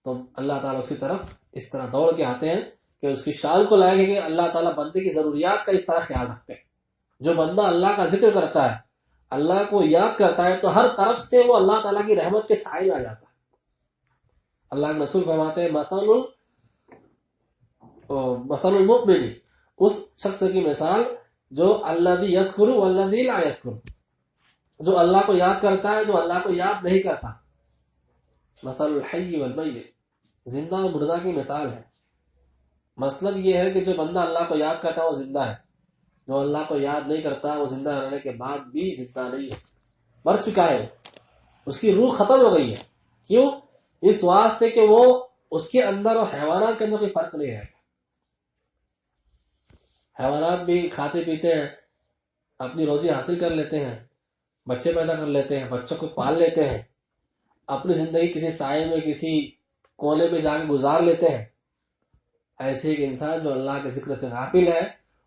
تو اللہ تعالیٰ اس کی طرف اس طرح دوڑ کے آتے ہیں کہ اس کی شان کو لائق ہے کہ اللہ تعالیٰ بندے کی ضروریات کا اس طرح خیال رکھتے ہیں. جو بندہ اللہ کا ذکر کرتا ہے، اللہ کو یاد کرتا ہے، تو ہر طرف سے وہ اللہ تعالیٰ کی رحمت کے سائے میں آ جاتا ہے. اللہ کے رسول فرماتے ہیں مثل المؤمن، اس شخص کی مثال جو الذی یذکر والذی لا یذکر، جو اللہ کو یاد کرتا ہے، جو اللہ کو یاد نہیں کرتا. مثل الحی والمیت، زندہ اور مردہ کی مثال ہے. مطلب یہ ہے کہ جو بندہ اللہ کو یاد کرتا ہے وہ زندہ ہے، جو اللہ کو یاد نہیں کرتا وہ زندہ رہنے کے بعد بھی زندہ نہیں ہے، مر چکا ہے، اس کی روح ختم ہو گئی ہے. کیوں؟ اس واسطے کہ وہ اس کے اندر اور حیوانات کے اندر کوئی فرق نہیں ہے. حیوانات بھی کھاتے پیتے ہیں، اپنی روزی حاصل کر لیتے ہیں، بچے پیدا کر لیتے ہیں، بچوں کو پال لیتے ہیں، اپنی زندگی کسی سائے میں کسی کونے میں جا کے گزار لیتے ہیں. ایسے ایک انسان جو اللہ کے ذکر سے غافل ہے،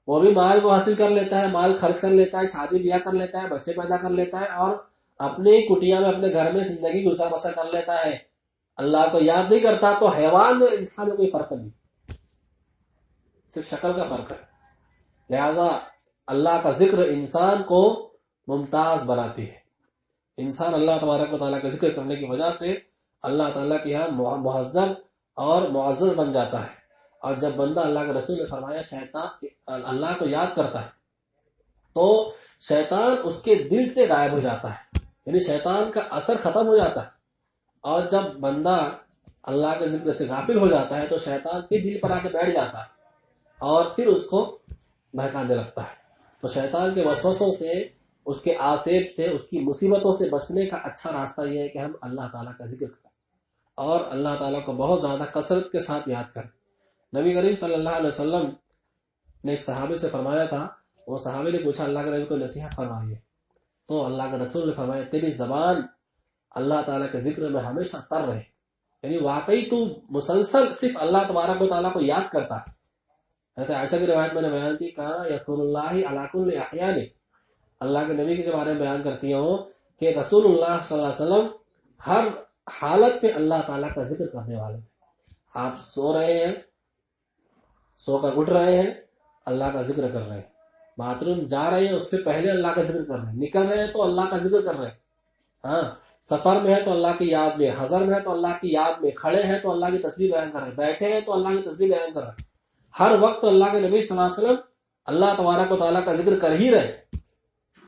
وہ بھی مال کو حاصل کر لیتا ہے، مال خرچ کر لیتا ہے، شادی بیاہ کر لیتا ہے، بچے پیدا کر لیتا ہے، اور اپنی کٹیا میں اپنے گھر میں زندگی گزر بسر کر لیتا ہے، اللہ کو یاد نہیں کرتا. تو حیوان اور انسان میں کوئی فرق نہیں، صرف شکل کا فرق ہے. لہذا اللہ کا ذکر انسان کو ممتاز بناتی ہے. انسان اللہ تبارک و تعالیٰ کا ذکر کرنے کی وجہ سے اللہ تعالیٰ کے یہاں مہذب اور معزز بن جاتا ہے. اور جب بندہ اللہ کے رسول نے فرمایا شیطان اللہ کو یاد کرتا ہے تو شیطان اس کے دل سے غائب ہو جاتا ہے، یعنی شیطان کا اثر ختم ہو جاتا ہے. اور جب بندہ اللہ کے ذکر سے غافل ہو جاتا ہے تو شیطان پھر دل پر آ کے بیٹھ جاتا ہے اور پھر اس کو بہکانے لگتا ہے. تو شیطان کے وسوسوں سے، اس کے آسیب سے، اس کی مصیبتوں سے بچنے کا اچھا راستہ یہ ہے کہ ہم اللہ تعالیٰ کا ذکر کریں اور اللہ تعالیٰ کو بہت زیادہ کثرت کے ساتھ یاد کریں. نبی کریم صلی اللہ علیہ وسلم نے ایک صحابی سے فرمایا تھا، وہ صحابی نے پوچھا اللہ کے نبی کو نصیحت فرمائیے، تو اللہ کے رسول نے فرمایا تیری زبان اللہ تعالیٰ کے ذکر میں ہمیشہ تر رہے، یعنی واقعی تو مسلسل صرف اللہ تبارک و تعالیٰ کو یاد کرتا ہے. حضرت عائشہ کی روایت میں نے بیان کی، کہا یقول اللہ علی کل احیان، اللہ کے نبی کے بارے میں بیان کرتی ہوں کہ رسول اللہ صلی اللہ علیہ وسلم ہر حالت میں اللہ تعالیٰ کا ذکر کرنے والے تھے. آپ سو رہے ہیں، سو کر اٹھ رہے ہیں، اللہ کا ذکر کر رہے ہیں، باتھ روم جا رہے ہیں اس سے پہلے اللہ کا ذکر کر رہے ہیں، نکل رہے ہیں تو اللہ کا ذکر کر رہے ہیں، ہاں سفر میں ہے تو اللہ کی یاد میں، حضر میں ہے تو اللہ کی یاد میں، کھڑے ہیں تو اللہ کی تسبیح بیان کر رہے ہیں، بیٹھے ہیں تو اللہ کی تسبیح بیان کر رہے ہیں. ہر وقت اللہ کے نبی صلی اللہ علیہ وسلم اللہ تبارک و تعالیٰ کا ذکر کر ہی رہے.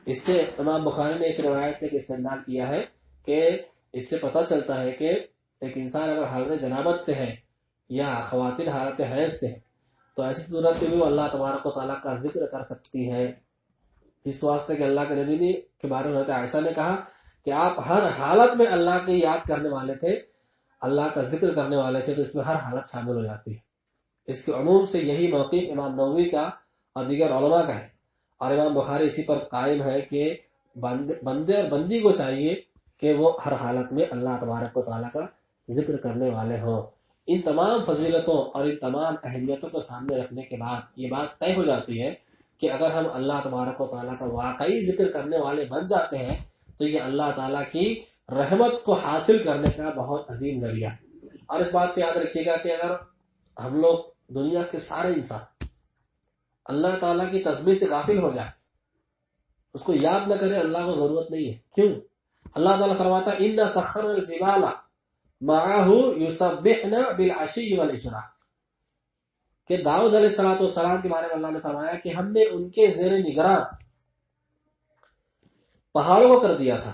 اس سے امام بخاری نے اس روایت سے استدلال کیا ہے کہ اس سے پتہ چلتا ہے کہ ایک انسان اگر حالت جنابت سے ہے یا خواتین حالت حیض سے ہے تو ایسی صورت میں بھی وہ اللہ تبارک و تعالیٰ کا ذکر کر سکتی ہے. اس واسطے کہ اللہ کے نبی نے کے بارے میں عائشہ نے کہا کہ آپ ہر حالت میں اللہ کی یاد کرنے والے تھے، اللہ کا ذکر کرنے والے تھے، تو اس میں ہر حالت شامل ہو جاتی ہے. اس کے عموم سے یہی موقف امام نووی کا اور دیگر علماء کا ہے، اور امام بخاری اسی پر قائم ہے کہ بندے اور بندی کو چاہیے کہ وہ ہر حالت میں اللہ تبارک و تعالیٰ کا ذکر کرنے والے ہوں. ان تمام فضیلتوں اور ان تمام اہمیتوں کو سامنے رکھنے کے بعد یہ بات طے ہو جاتی ہے کہ اگر ہم اللہ تبارک و تعالیٰ کا واقعی ذکر کرنے والے بن جاتے ہیں تو یہ اللہ تعالیٰ کی رحمت کو حاصل کرنے کا بہت عظیم ذریعہ ہے. اور اس بات کو یاد رکھیے گا کہ اگر ہم لوگ دنیا کے سارے انسان اللہ تعالیٰ کی تسبیح سے غافل ہو جائے، اس کو یاد نہ کرے، اللہ کو ضرورت نہیں ہے. کیوں؟ اللہ تعالیٰ فرماتا ہے اِنَّا سَخَّرْنَا الْجِبَالَ مَعَهُ يُسَبِّحْنَ بِالْعَشِيِّ وَالْإِشْرَاقِ، کہ داؤد علیہ السلام کے بارے میں اللہ نے فرمایا کہ ہم نے ان کے زیر نگراں پہاڑوں کو کر دیا تھا،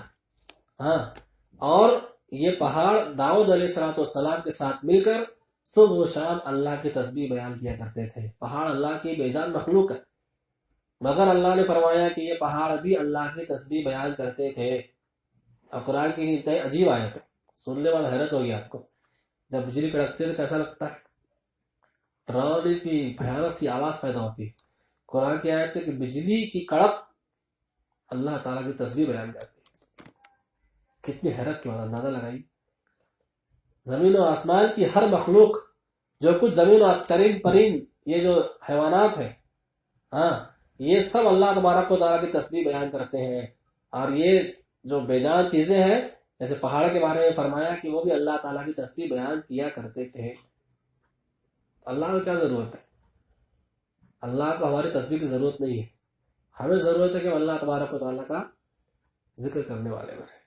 ہاں، اور یہ پہاڑ داؤد علیہ السلام کے ساتھ مل کر صبح و شام اللہ کی تسبیح بیان کیا کرتے تھے. پہاڑ اللہ کی بے جان مخلوق ہے، مگر اللہ نے فرمایا کہ یہ پہاڑ بھی اللہ کی تسبیح بیان کرتے تھے. اور قرآن کی انتہائی عجیب آیت ہے، سننے والا حیرت ہوگی آپ کو. جب بجلی کڑکتی ہے تو کیسا لگتا ہے؟ ڈراؤنی سی بھیانک سی آواز پیدا ہوتی ہے. قرآن کی آیت ہے کہ بجلی کی کڑک اللہ تعالیٰ کی تسبیح بیان کرتی ہے. کتنی حیرت کی بات، اندازہ لگائی. زمین و آسمان کی ہر مخلوق، جو کچھ زمین و چرند پرند، یہ جو حیوانات ہیں، ہاں، یہ سب اللہ تبارک و تعالیٰ کی تسبیح بیان کرتے ہیں. اور یہ جو بے جان چیزیں ہیں جیسے پہاڑ کے بارے میں فرمایا کہ وہ بھی اللہ تعالیٰ کی تسبیح بیان کیا کرتے تھے. اللہ کو کیا ضرورت ہے؟ اللہ کو ہماری تسبیح کی ضرورت نہیں ہے. ہمیں ضرورت ہے کہ اللہ تبارک و تعالیٰ کا ذکر کرنے والے بنے.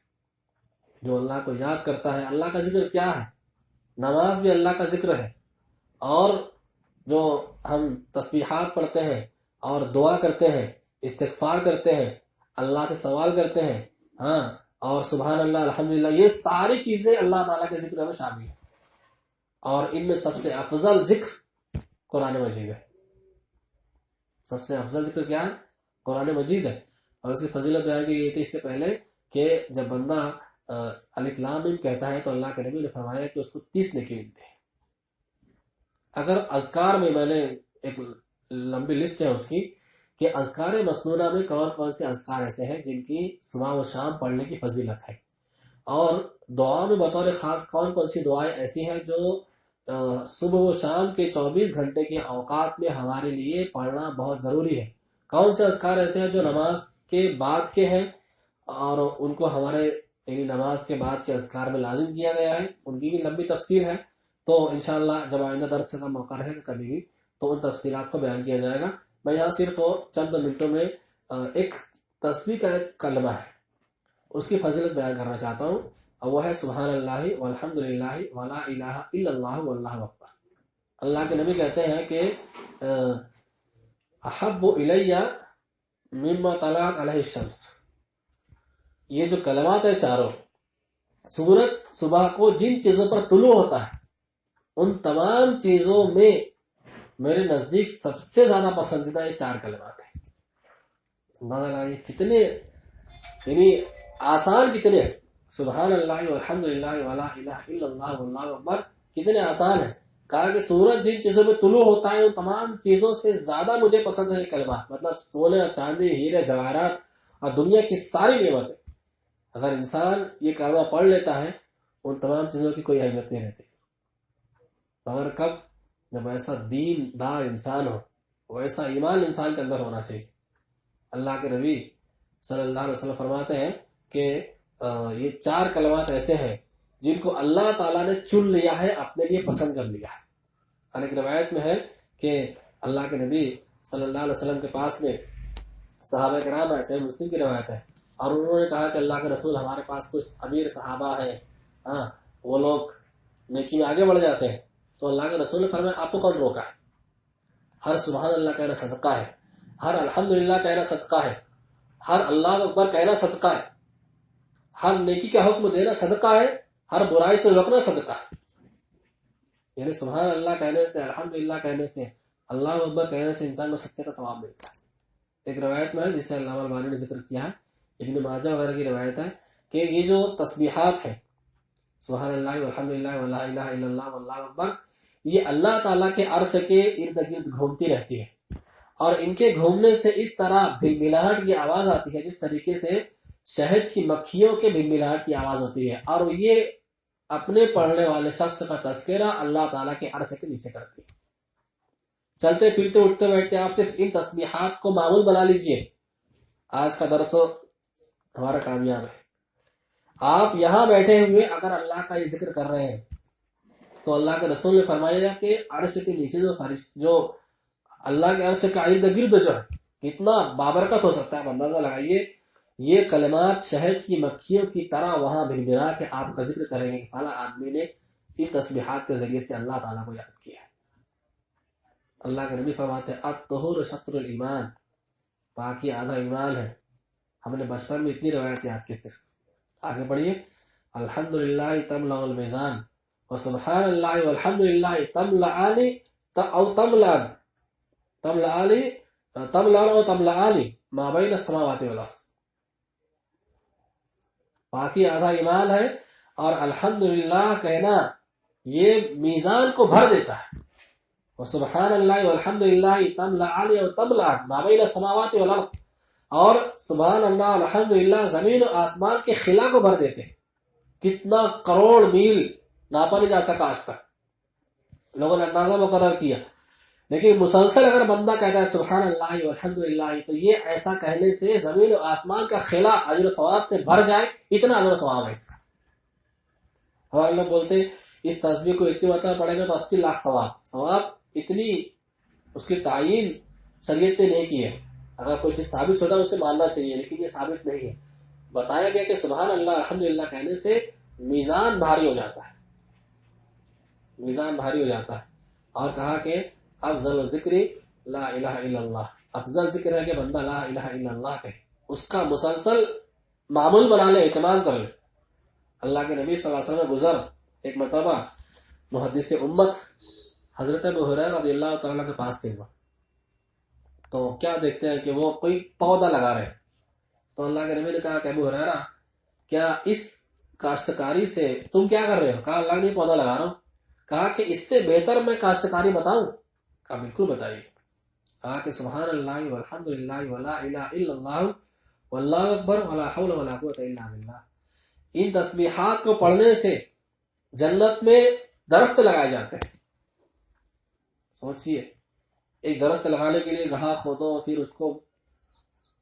جو اللہ کو یاد کرتا ہے، اللہ کا ذکر کیا ہے؟ نماز بھی اللہ کا ذکر ہے، اور جو ہم تسبیحات پڑھتے ہیں اور دعا کرتے ہیں، استغفار کرتے ہیں، اللہ سے سوال کرتے ہیں، ہاں، اور سبحان اللہ الحمدللہ، یہ ساری چیزیں اللہ تعالیٰ کے ذکر میں شامل ہیں. اور ان میں سب سے افضل ذکر قرآن مجید ہے. سب سے افضل ذکر کیا ہے؟ قرآن مجید ہے. اور اس کی فضیلت بیان کی گئی تھی اس سے پہلے کہ جب بندہ الف لام میم کہتا ہے تو اللہ کے نبی نے فرمایا کہ اس کو 30 نیکی ملتے ہیں۔ اگر اذکار میں نے ایک لمبی لسٹ ہے اس کی کہ اذکار مسنونہ میں کون کون سے اذکار ایسے ہیں جن کی صبح و شام پڑھنے کی فضیلت ہے، اور دعا میں بطور خاص کون کون سی دعائیں ایسی ہیں جو صبح و شام کے 24 گھنٹے کے اوقات میں ہمارے لیے پڑھنا بہت ضروری ہے، کون سے اذکار ایسے ہیں جو نماز کے بعد کے ہیں اور ان کو ہمارے یعنی نماز کے بعد کے اذکار میں لازم کیا گیا ہے، ان کی بھی لمبی تفصیل ہے۔ تو انشاءاللہ جب آئندہ درس کا موقع رہے گا کبھی بھی تو ان تفصیلات کو بیان کیا جائے گا۔ میں یہاں صرف چند منٹوں میں ایک تسبیح کا ایک کلمہ ہے اس کی فضیلت بیان کرنا چاہتا ہوں، اور وہ ہے سبحان اللہ والحمد للہ ولا الہ الا اللہ واللہ اکبر۔ اللہ کے نبی کہتے ہیں کہ احب الی مما طلعت علیہ الشمس، یہ جو کلمات ہے چاروں، سورج صبح کو جن چیزوں پر طلوع ہوتا ہے ان تمام چیزوں میں میرے نزدیک سب سے زیادہ پسندیدہ یہ 4 کلمات ہیں۔ یہ کتنے یعنی آسان کتنے ہیں، سبحان اللہ والحمد للہ ولا الہ الا اللہ واللہ اکبر، کتنے آسان ہیں۔ کہا کہ سورج جن چیزوں میں طلوع ہوتا ہے ان تمام چیزوں سے زیادہ مجھے پسند ہے یہ کلمات، مطلب سونے چاندی ہیرے جواہرات اور دنیا کی ساری نعمتیں، اگر انسان یہ کلمہ پڑھ لیتا ہے ان تمام چیزوں کی کوئی اہمیت نہیں رہتی، مگر کب؟ جب ایسا دین دار انسان ہو، ویسا ایمان انسان کے اندر ہونا چاہیے۔ اللہ کے نبی صلی اللہ علیہ وسلم فرماتے ہیں کہ یہ 4 کلمات ایسے ہیں جن کو اللہ تعالیٰ نے چن لیا ہے، اپنے لیے پسند کر لیا ہے۔ اور ایک روایت میں ہے کہ اللہ کے نبی صلی اللہ علیہ وسلم کے پاس میں صحابہ کرام ہے، صحیح مسلم کی روایت ہے، اور انہوں نے کہا کہ اللہ کے رسول ہمارے پاس کچھ امیر صحابہ ہیں، وہ لوگ نیکی میں آگے بڑھ جاتے ہیں، تو اللہ کے رسول نے فرمایا آپ کو کون روکا ہے؟ ہر سبحان اللہ کہنا صدقہ ہے، ہر الحمدللہ کہنا صدقہ ہے، ہر اللہ اکبر کہنا صدقہ ہے، ہر نیکی کا حکم دینا صدقہ ہے، ہر برائی سے روکنا صدقہ ہے۔ یعنی سبحان اللہ کہنے سے، الحمدللہ کہنے سے، اللہ اکبر کہنے سے انسان کو صدقے کا ثواب ملتا ہے۔ ایک روایت میں ہے جسے علامہ البانی نے ذکر کیا ہے، ابن ماجہ وغیرہ کی روایت ہے کہ یہ جو تسبیحات ہیں سبحان اللہ والحمدللہ ولا الہ الا اللہ واللہ اکبر، یہ اللہ تعالیٰ کے عرش کے ارد گرد گھومتی رہتی ہے، اور ان کے گھومنے سے اس طرح بھلبلاہٹ کی آواز آتی ہے جس طریقے سے شہد کی مکھیوں کے بھلبلاہٹ کی آواز ہوتی ہے، اور یہ اپنے پڑھنے والے شخص کا تذکرہ اللہ تعالیٰ کے عرش کے نیچے کرتی ہے۔ چلتے پھرتے اٹھتے بیٹھتے آپ صرف ان تسبیحات کو معمول بنا لیجئے۔ آج کا درس ہمارا کامیاب ہے۔ آپ یہاں بیٹھے ہوئے اگر اللہ کا یہ ذکر کر رہے ہیں تو اللہ کے رسول نے فرمایا کہ عرش کے نیچے جو اللہ کے عرش کا ارد گرد جو ہے کتنا بابرکت ہو سکتا ہے، اندازہ لگائیے۔ یہ کلمات شہد کی مکھیوں کی طرح وہاں بھربھرا کے آپ کا ذکر کریں گے کہ فلاں آدمی نے ان تسبیحات کے ذریعے سے اللہ تعالیٰ کو یاد کیا ہے۔ اللہ کے نبی فرماتے ہیں الطہور شطر الایمان، پاکی آدھا ایمان ہے۔ ہم نے بچپن میں اتنی روایت یاد کی، صرف آگے بڑھیے۔ الحمدللہ تملأ المیزان وسبحان اللہ والحمدللہ تملأانی او تملأانی ما بین السماوات والارض، باقی آدھا ایمان ہے اور الحمدللہ کہنا یہ میزان کو بھر دیتا ہے، وسبحان اللہ والحمدللہ تملأانی او تملأ ما بین السماوات والارض، اور سبحان اللہ الحمدللہ زمین و آسمان کے خلا کو بھر دیتے ہیں۔ کتنا کروڑ میل ناپا نہیں جا سکا آج تک، لوگوں نے اندازہ مقرر کیا، لیکن مسلسل اگر بندہ کہتا ہے سبحان اللہ والحمدللہ تو یہ ایسا کہنے سے زمین و آسمان کا خلا اجر و ثواب سے بھر جائے، اتنا اجر و ثواب ہے اس کا۔ ہمارے لوگ بولتے اس تسبیح کو اتنی مرتبہ پڑھیں گے تو 80 لاکھ ثواب، اتنی اس کی تعین شریعت نے نہیں کی ہے۔ اگر کوئی چیز ثابت ہوتا ہے اسے ماننا چاہیے، لیکن یہ ثابت نہیں ہے۔ بتایا گیا کہ سبحان اللہ الحمدللہ کہنے سے میزان بھاری ہو جاتا ہے، میزان بھاری ہو جاتا ہے۔ اور کہا کہ افضل ذکر لا الہ الا اللہ، افضل ذکر ہے کہ بندہ لا الہ الا اللہ کہے، اس کا مسلسل معمول بنا لے، اہتمام کر لے۔ اللہ کے نبی صلی اللہ علیہ وسلم گزر ایک مرتبہ محدث امت حضرت ابو ہریرہ رضی اللہ تعالیٰ کے پاس سے ہوا، تو کیا دیکھتے ہیں کہ وہ کوئی پودا لگا رہے ہیں، تو اللہ کے نبی نے کہا کہ ابو ہریرہ کیا اس کاشتکاری سے تم کیا کر رہے ہو؟ کہا اللہ نے پودا لگا رہا ہوں۔ کہا کہ اس سے بہتر میں کاشتکاری بتاؤں؟ کہا بالکل بتائیے۔ کہا کہ سبحان اللہ والحمد للہ ولا الہ الا اللہ واللہ اکبر ولا حول ولا قوۃ الا باللہ۔ ان تسبیحات کو پڑھنے سے جنت میں درخت لگائے جاتے ہیں۔ سوچئے، ایک درخت لگانے کے لیے گڑھا کھودو، پھر اس کو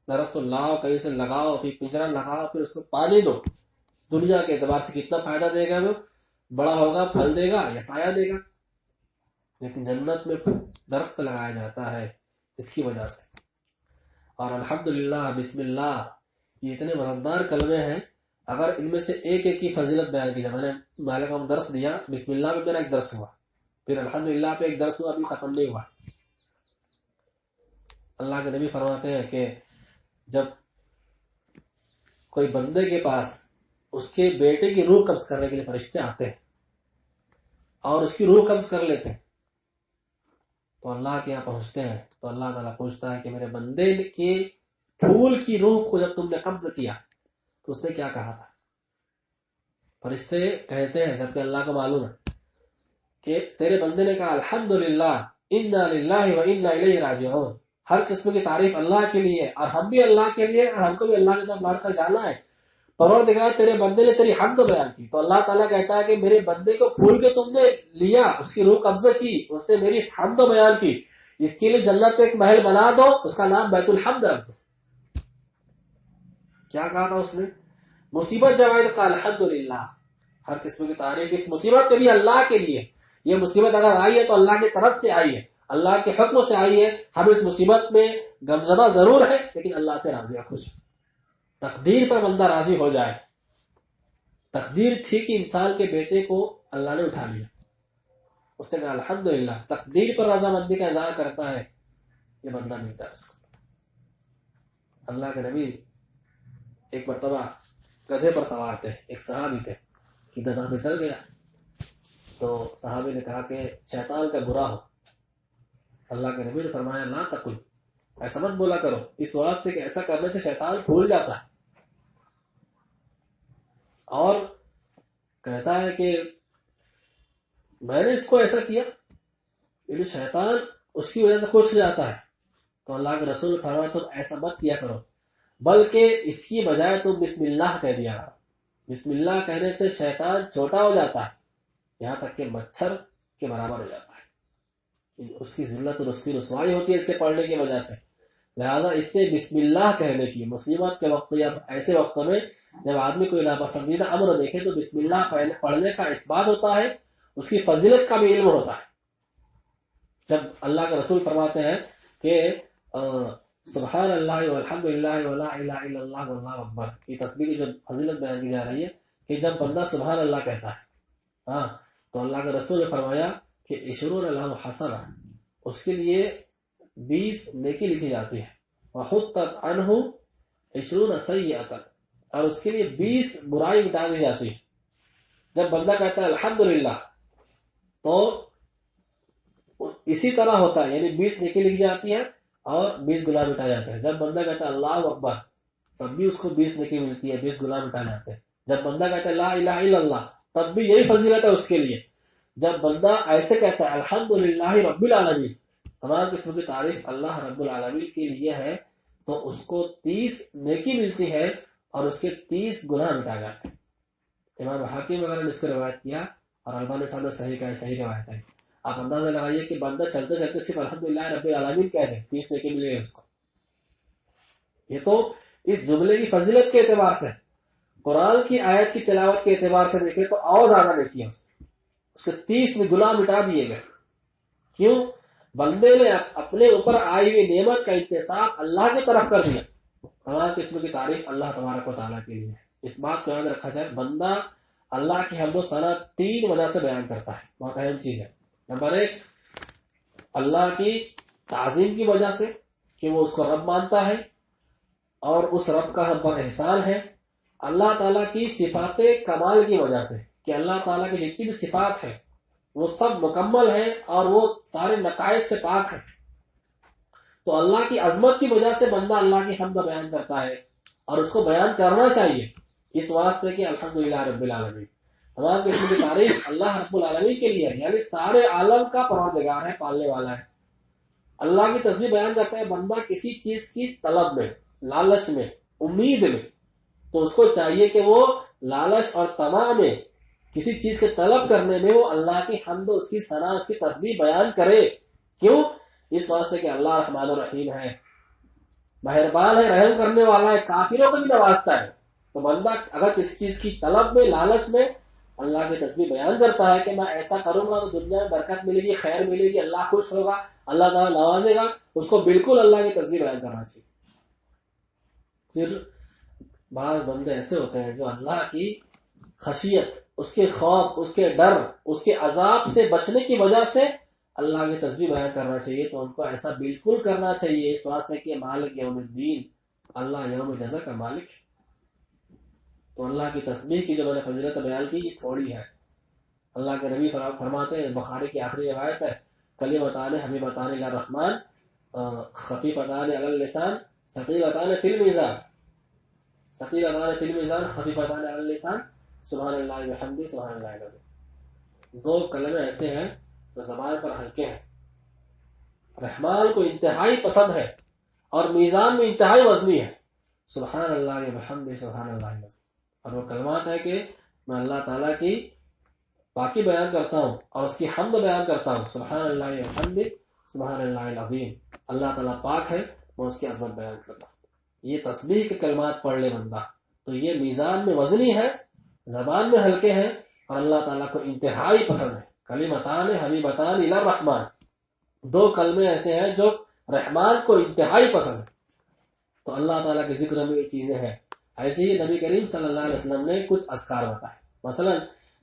درخت لاؤ، کہیں سے لگاؤ، پھر پنجرا لگاؤ، پھر اس کو پانی دو۔ دنیا کے اعتبار سے کتنا فائدہ دے گا، وہ بڑا ہوگا، پھل دے گا یا سایہ دے گا۔ لیکن جنت میں درخت لگایا جاتا ہے اس کی وجہ سے۔ اور الحمدللہ، بسم اللہ، یہ اتنے مزیدار کلمے ہیں، اگر ان میں سے ایک ایک کی فضیلت بیان کی جائے، میں نے مالک کو درس دیا، بسم اللہ میں میرا ایک درس ہوا، پھر الحمدللہ پہ ایک درس ہوا، ابھی ختم نہیں ہوا۔ اللہ کے نبی فرماتے ہیں کہ جب کوئی بندے کے پاس اس کے بیٹے کی روح قبض کرنے کے لیے فرشتے آتے ہیں اور اس کی روح قبض کر لیتے ہیں، تو اللہ کے یہاں پہنچتے ہیں تو اللہ تعالیٰ پوچھتا ہے کہ میرے بندے کے پھول کی روح کو جب تم نے قبض کیا تو اس نے کیا کہا تھا؟ فرشتے کہتے ہیں، جبکہ اللہ کو معلوم ہے، کہ تیرے بندے نے کہا الحمدللہ انا للہ و انا الیہ راجعون، ہر قسم کی تعریف اللہ کے لیے اور ہم بھی اللہ کے لیے اور ہم کو بھی اللہ کی طرف لوٹ کر جانا ہے۔ پروردگار تیرے بندے نے تیری حمد بیان کی، تو اللہ تعالیٰ کہتا ہے کہ میرے بندے کو پھول کے تم نے لیا، اس کی روح قبضہ کی، اس نے میری حمد بیان کی، اس کے لیے جنت پہ ایک محل بنا دو، اس کا نام بیت الحمد رکھ دو۔ کیا کہا تھا اس نے؟ مصیبت جب آئی تو کہا الحمدللہ، ہر قسم کی تعریف اس مصیبت کے بھی اللہ کے لیے۔ یہ مصیبت اگر آئی ہے تو اللہ کی طرف سے آئی ہے، اللہ کے حکم سے آئی ہے۔ ہم اس مصیبت میں غمزدہ ضرور ہے لیکن اللہ سے راضی اور خوش۔ تقدیر پر بندہ راضی ہو جائے۔ تقدیر تھی کہ انسان کے بیٹے کو اللہ نے اٹھا لیا، اس نے کہا الحمدللہ، تقدیر پر رضامندی کا اظہار کرتا ہے، یہ بندہ ملتا ہے اس کو۔ اللہ کے نبی ایک مرتبہ گدھے پر سوار تھے، ایک صحابی تھے، کہ گدھا پھسل گیا تو صحابی نے کہا کہ شیطان کا برا ہو۔ اللہ کے نبی نے فرمایا لا تقل، ایسا مت بولا کرو، اس واسطے کہ ایسا کرنے سے شیطان پھول جاتا ہے۔ اور کہتا ہے کہ میں نے اس کو ایسا کیا، یعنی شیطان اس کی وجہ سے خوش ہو جاتا ہے۔ تو اللہ کے رسول نے فرمایا تم ایسا مت کیا کرو، بلکہ اس کی بجائے تم بسم اللہ کہہ دیا کرو۔ بسم اللہ کہنے سے شیطان چھوٹا ہو جاتا ہے، یہاں تک کہ مچھر کے برابر ہو جاتا ہے، اس کی ذلت اور اس کی رسوائی ہوتی ہے اس کے پڑھنے کی وجہ سے۔ لہذا اس سے بسم اللہ کہنے کی مصیبت کے وقت یا ایسے وقت میں جب آدمی کوئی ناپسندیدہ امر دیکھے تو بسم اللہ پڑھنے کا اس بات ہوتا ہے، اس کی فضیلت کا بھی علم ہوتا ہے۔ جب اللہ کے رسول فرماتے ہیں کہ سبحان اللہ والحمدللہ ولا الہ الا اللہ واللہ اکبر، یہ تسبیح کی جو فضیلت بیان کی جا رہی ہے کہ جب بندہ سبحان اللہ کہتا ہے تو اللہ کے رسول نے فرمایا کہ عشرون له حسنہ، اس کے لیے 20 نیکی لکھی جاتی ہے، وحطت عنہ 20 سیئۃ، اور اس کے لیے 20 برائی مٹا دی جاتی ہے۔ جب بندہ کہتا ہے الحمدللہ تو اسی طرح ہوتا ہے، یعنی 20 نیکی لکھی جاتی ہے اور 20 گناہ مٹا جاتے ہیں۔ جب بندہ کہتا ہے اللہ اکبر تب بھی اس کو 20 نیکی ملتی ہے، 20 گناہ مٹا جاتے ہیں۔ جب بندہ کہتا ہے لا الہ الا اللہ تب بھی یہی فضیلت ہے اس کے لیے۔ جب بندہ ایسے کہتا ہے الحمدللہ رب العالمین، تمام قسم کی تعریف اللہ رب العالمین کے لیے ہے، تو اس کو 30 نیکی ملتی ہے اور اس کے 30 گناہ مٹا جاتے ہیں۔ امام حاکم وغیرہ نے اس کو روایت کیا اور البانی صاحب نے صحیح کہا، صحیح روایت ہے۔ آپ اندازہ لگائیے کہ بندہ چلتے چلتے صرف الحمدللہ رب العالمین کہہ دے، 30 نیکی ملے گی اس کو۔ یہ تو اس جملے کی فضیلت کے اعتبار سے، قرآن کی آیت کی تلاوت کے اعتبار سے دیکھیں تو اور زیادہ نیکی ہے اس کے 30 میں گناہ مٹا دیے گئے۔ کیوں؟ بندے نے اپنے اوپر آئی ہوئی نعمت کا انتصاب اللہ کی طرف کر دیا۔ تمام قسم کی تعریف اللہ تبارک و تعالیٰ کے لیے۔ اس بات کو یاد رکھا جائے، بندہ اللہ کی حمد و ثنا 3 وجہ سے بیان کرتا ہے، بہت اہم چیز ہے۔ نمبر 1 اللہ کی تعظیم کی وجہ سے کہ وہ اس کو رب مانتا ہے اور اس رب کا ہم پر احسان ہے۔ اللہ تعالیٰ کی صفات کمال کی وجہ سے کہ اللہ تعالیٰ کی جتنی بھی صفات ہیں وہ سب مکمل ہیں اور وہ سارے نقائص سے پاک ہیں۔ تو اللہ کی عظمت کی وجہ سے بندہ اللہ کی حمد بیان کرتا ہے اور اس کو بیان کرنا چاہیے۔ اس واسطے کہ الحمدللہ رب العالمین، تمام قسم کی تعریف اللہ رب العالمین کے لیے ہے، یعنی سارے عالم کا پروردگار ہے، پالنے والا ہے۔ اللہ کی تسبیح بیان کرتا ہے بندہ کسی چیز کی طلب میں، لالچ میں، امید میں، تو اس کو چاہیے کہ وہ لالچ اور طمع میں، کسی چیز کے طلب کرنے میں وہ اللہ کی حمد، اس کی ثنا، اس کی تسبیح بیان کرے۔ کیوں؟ اس واسطے کہ اللہ رحمان الرحیم ہے، مہربان ہے، رحم کرنے والا ہے، کافروں کو بھی نوازتا ہے۔ تو بندہ اگر کسی چیز کی طلب میں، لالچ میں اللہ کی تسبیح بیان کرتا ہے کہ میں ایسا کروں گا تو دنیا میں برکت ملے گی، خیر ملے گی، اللہ خوش ہوگا، اللہ تعالیٰ نوازے گا، اس کو بالکل اللہ کی تسبیح بیان کرنا چاہیے۔ پھر بعض بندے ایسے ہوتے ہیں جو اللہ کی خشیت، اس کے خوف، اس کے ڈر، اس کے عذاب سے بچنے کی وجہ سے اللہ کی تسبیح بیان کرنا چاہیے، تو ان کو ایسا بالکل کرنا چاہیے، اس واسطے کہ مالک یوم الدین، اللہ یوم جزا کا مالک ہے۔ تو اللہ کی تسبیح کی جو میں نے فضیلت بیان کی، یہ تھوڑی ہے۔ اللہ کے نبی فرماتے ہیں، بخاری کی آخری روایت ہے، کلمتان حبیبتان الی الرحمن خفیفتان علی اللسان ثقیلتان فی المیزان، ثقیلتان فی المیزان خفیفتان علی اللسان سبحان اللہ وبحمدہ سبحان اللہ العظیم۔ دو کلمے ایسے ہیں جو زبان پر ہلکے ہیں، رحمان کو انتہائی پسند ہے اور میزان میں انتہائی وزنی ہے، سبحان اللہ وبحمدہ سبحان اللہ العظیم۔ اور وہ کلمات ہے کہ میں اللہ تعالیٰ کی پاکی بیان کرتا ہوں اور اس کی حمد بیان کرتا ہوں، سبحان اللہ وبحمدہ سبحان اللہ العظیم، اللہ تعالیٰ پاک ہے، میں اس کی عظمت بیان کرتا ہوں۔ یہ تسبیح کے کلمات پڑھ لے بندہ تو یہ میزان میں وزنی ہے، زبان میں ہلکے ہیں اور اللہ تعالیٰ کو انتہائی پسند ہے۔ کلمتان حبیبتان الی الرحمن، دو کلمے ایسے ہیں جو رحمان کو انتہائی پسند ہے۔ تو اللہ تعالیٰ کے ذکر میں یہ چیزیں ہیں۔ ایسے ہی نبی کریم صلی اللہ علیہ وسلم نے کچھ اذکار بتائے، مثلا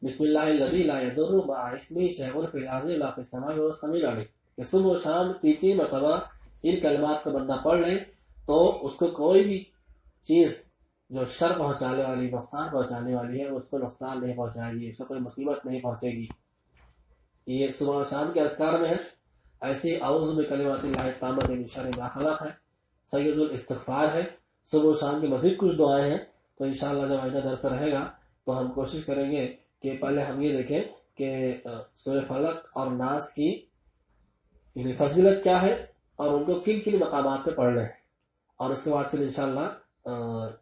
بسم اللہ الذی لا یضر مع اسمہ شیء فی الارض ولا فی السماء وهو السمیع العلیم، کہ صبح و شام 3 مرتبہ ان کلمات کو بندہ پڑھ لے تو اس کو کوئی بھی چیز جو شر پہنچانے والی، نقصان پہنچانے والی ہے، اس کو نقصان نہیں پہنچائے گی، اس کو کوئی مصیبت نہیں پہنچے گی۔ یہ صبح و شام کے اذکار میں ہے۔ ایسے اعوذ بکلمات اللہ التامۃ من شر ما خلق ہے، سید الاستغفار ہے۔ صبح و شام کے مزید کچھ دعائیں ہیں، تو انشاءاللہ جب آئندہ درس رہے گا تو ہم کوشش کریں گے کہ پہلے ہم یہ دیکھیں کہ سورہ فلق اور ناس کی یعنی فضیلت کیا ہے اور ان کو کن کن مقامات پہ پڑھنا ہے، اور اس کے بعد پھر انشاءاللہ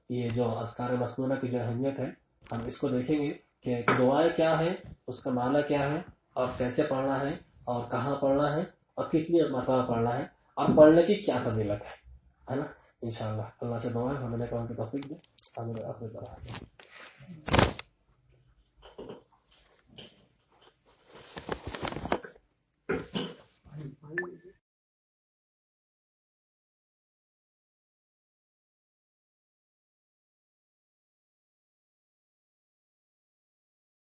یہ جو اذکار مسنونہ کی جو اہمیت ہے ہم اس کو دیکھیں گے کہ دعائیں کیا ہے، اس کا معنی کیا ہے، اور کیسے پڑھنا ہے، اور کہاں پڑھنا ہے، اور کتنی مرتبہ پڑھنا ہے، اور پڑھنے کی کیا فضیلت ہے نا۔ انشاءاللہ اللہ سے دعا ہے ہمیں کام کی توفیق دے۔ آمین۔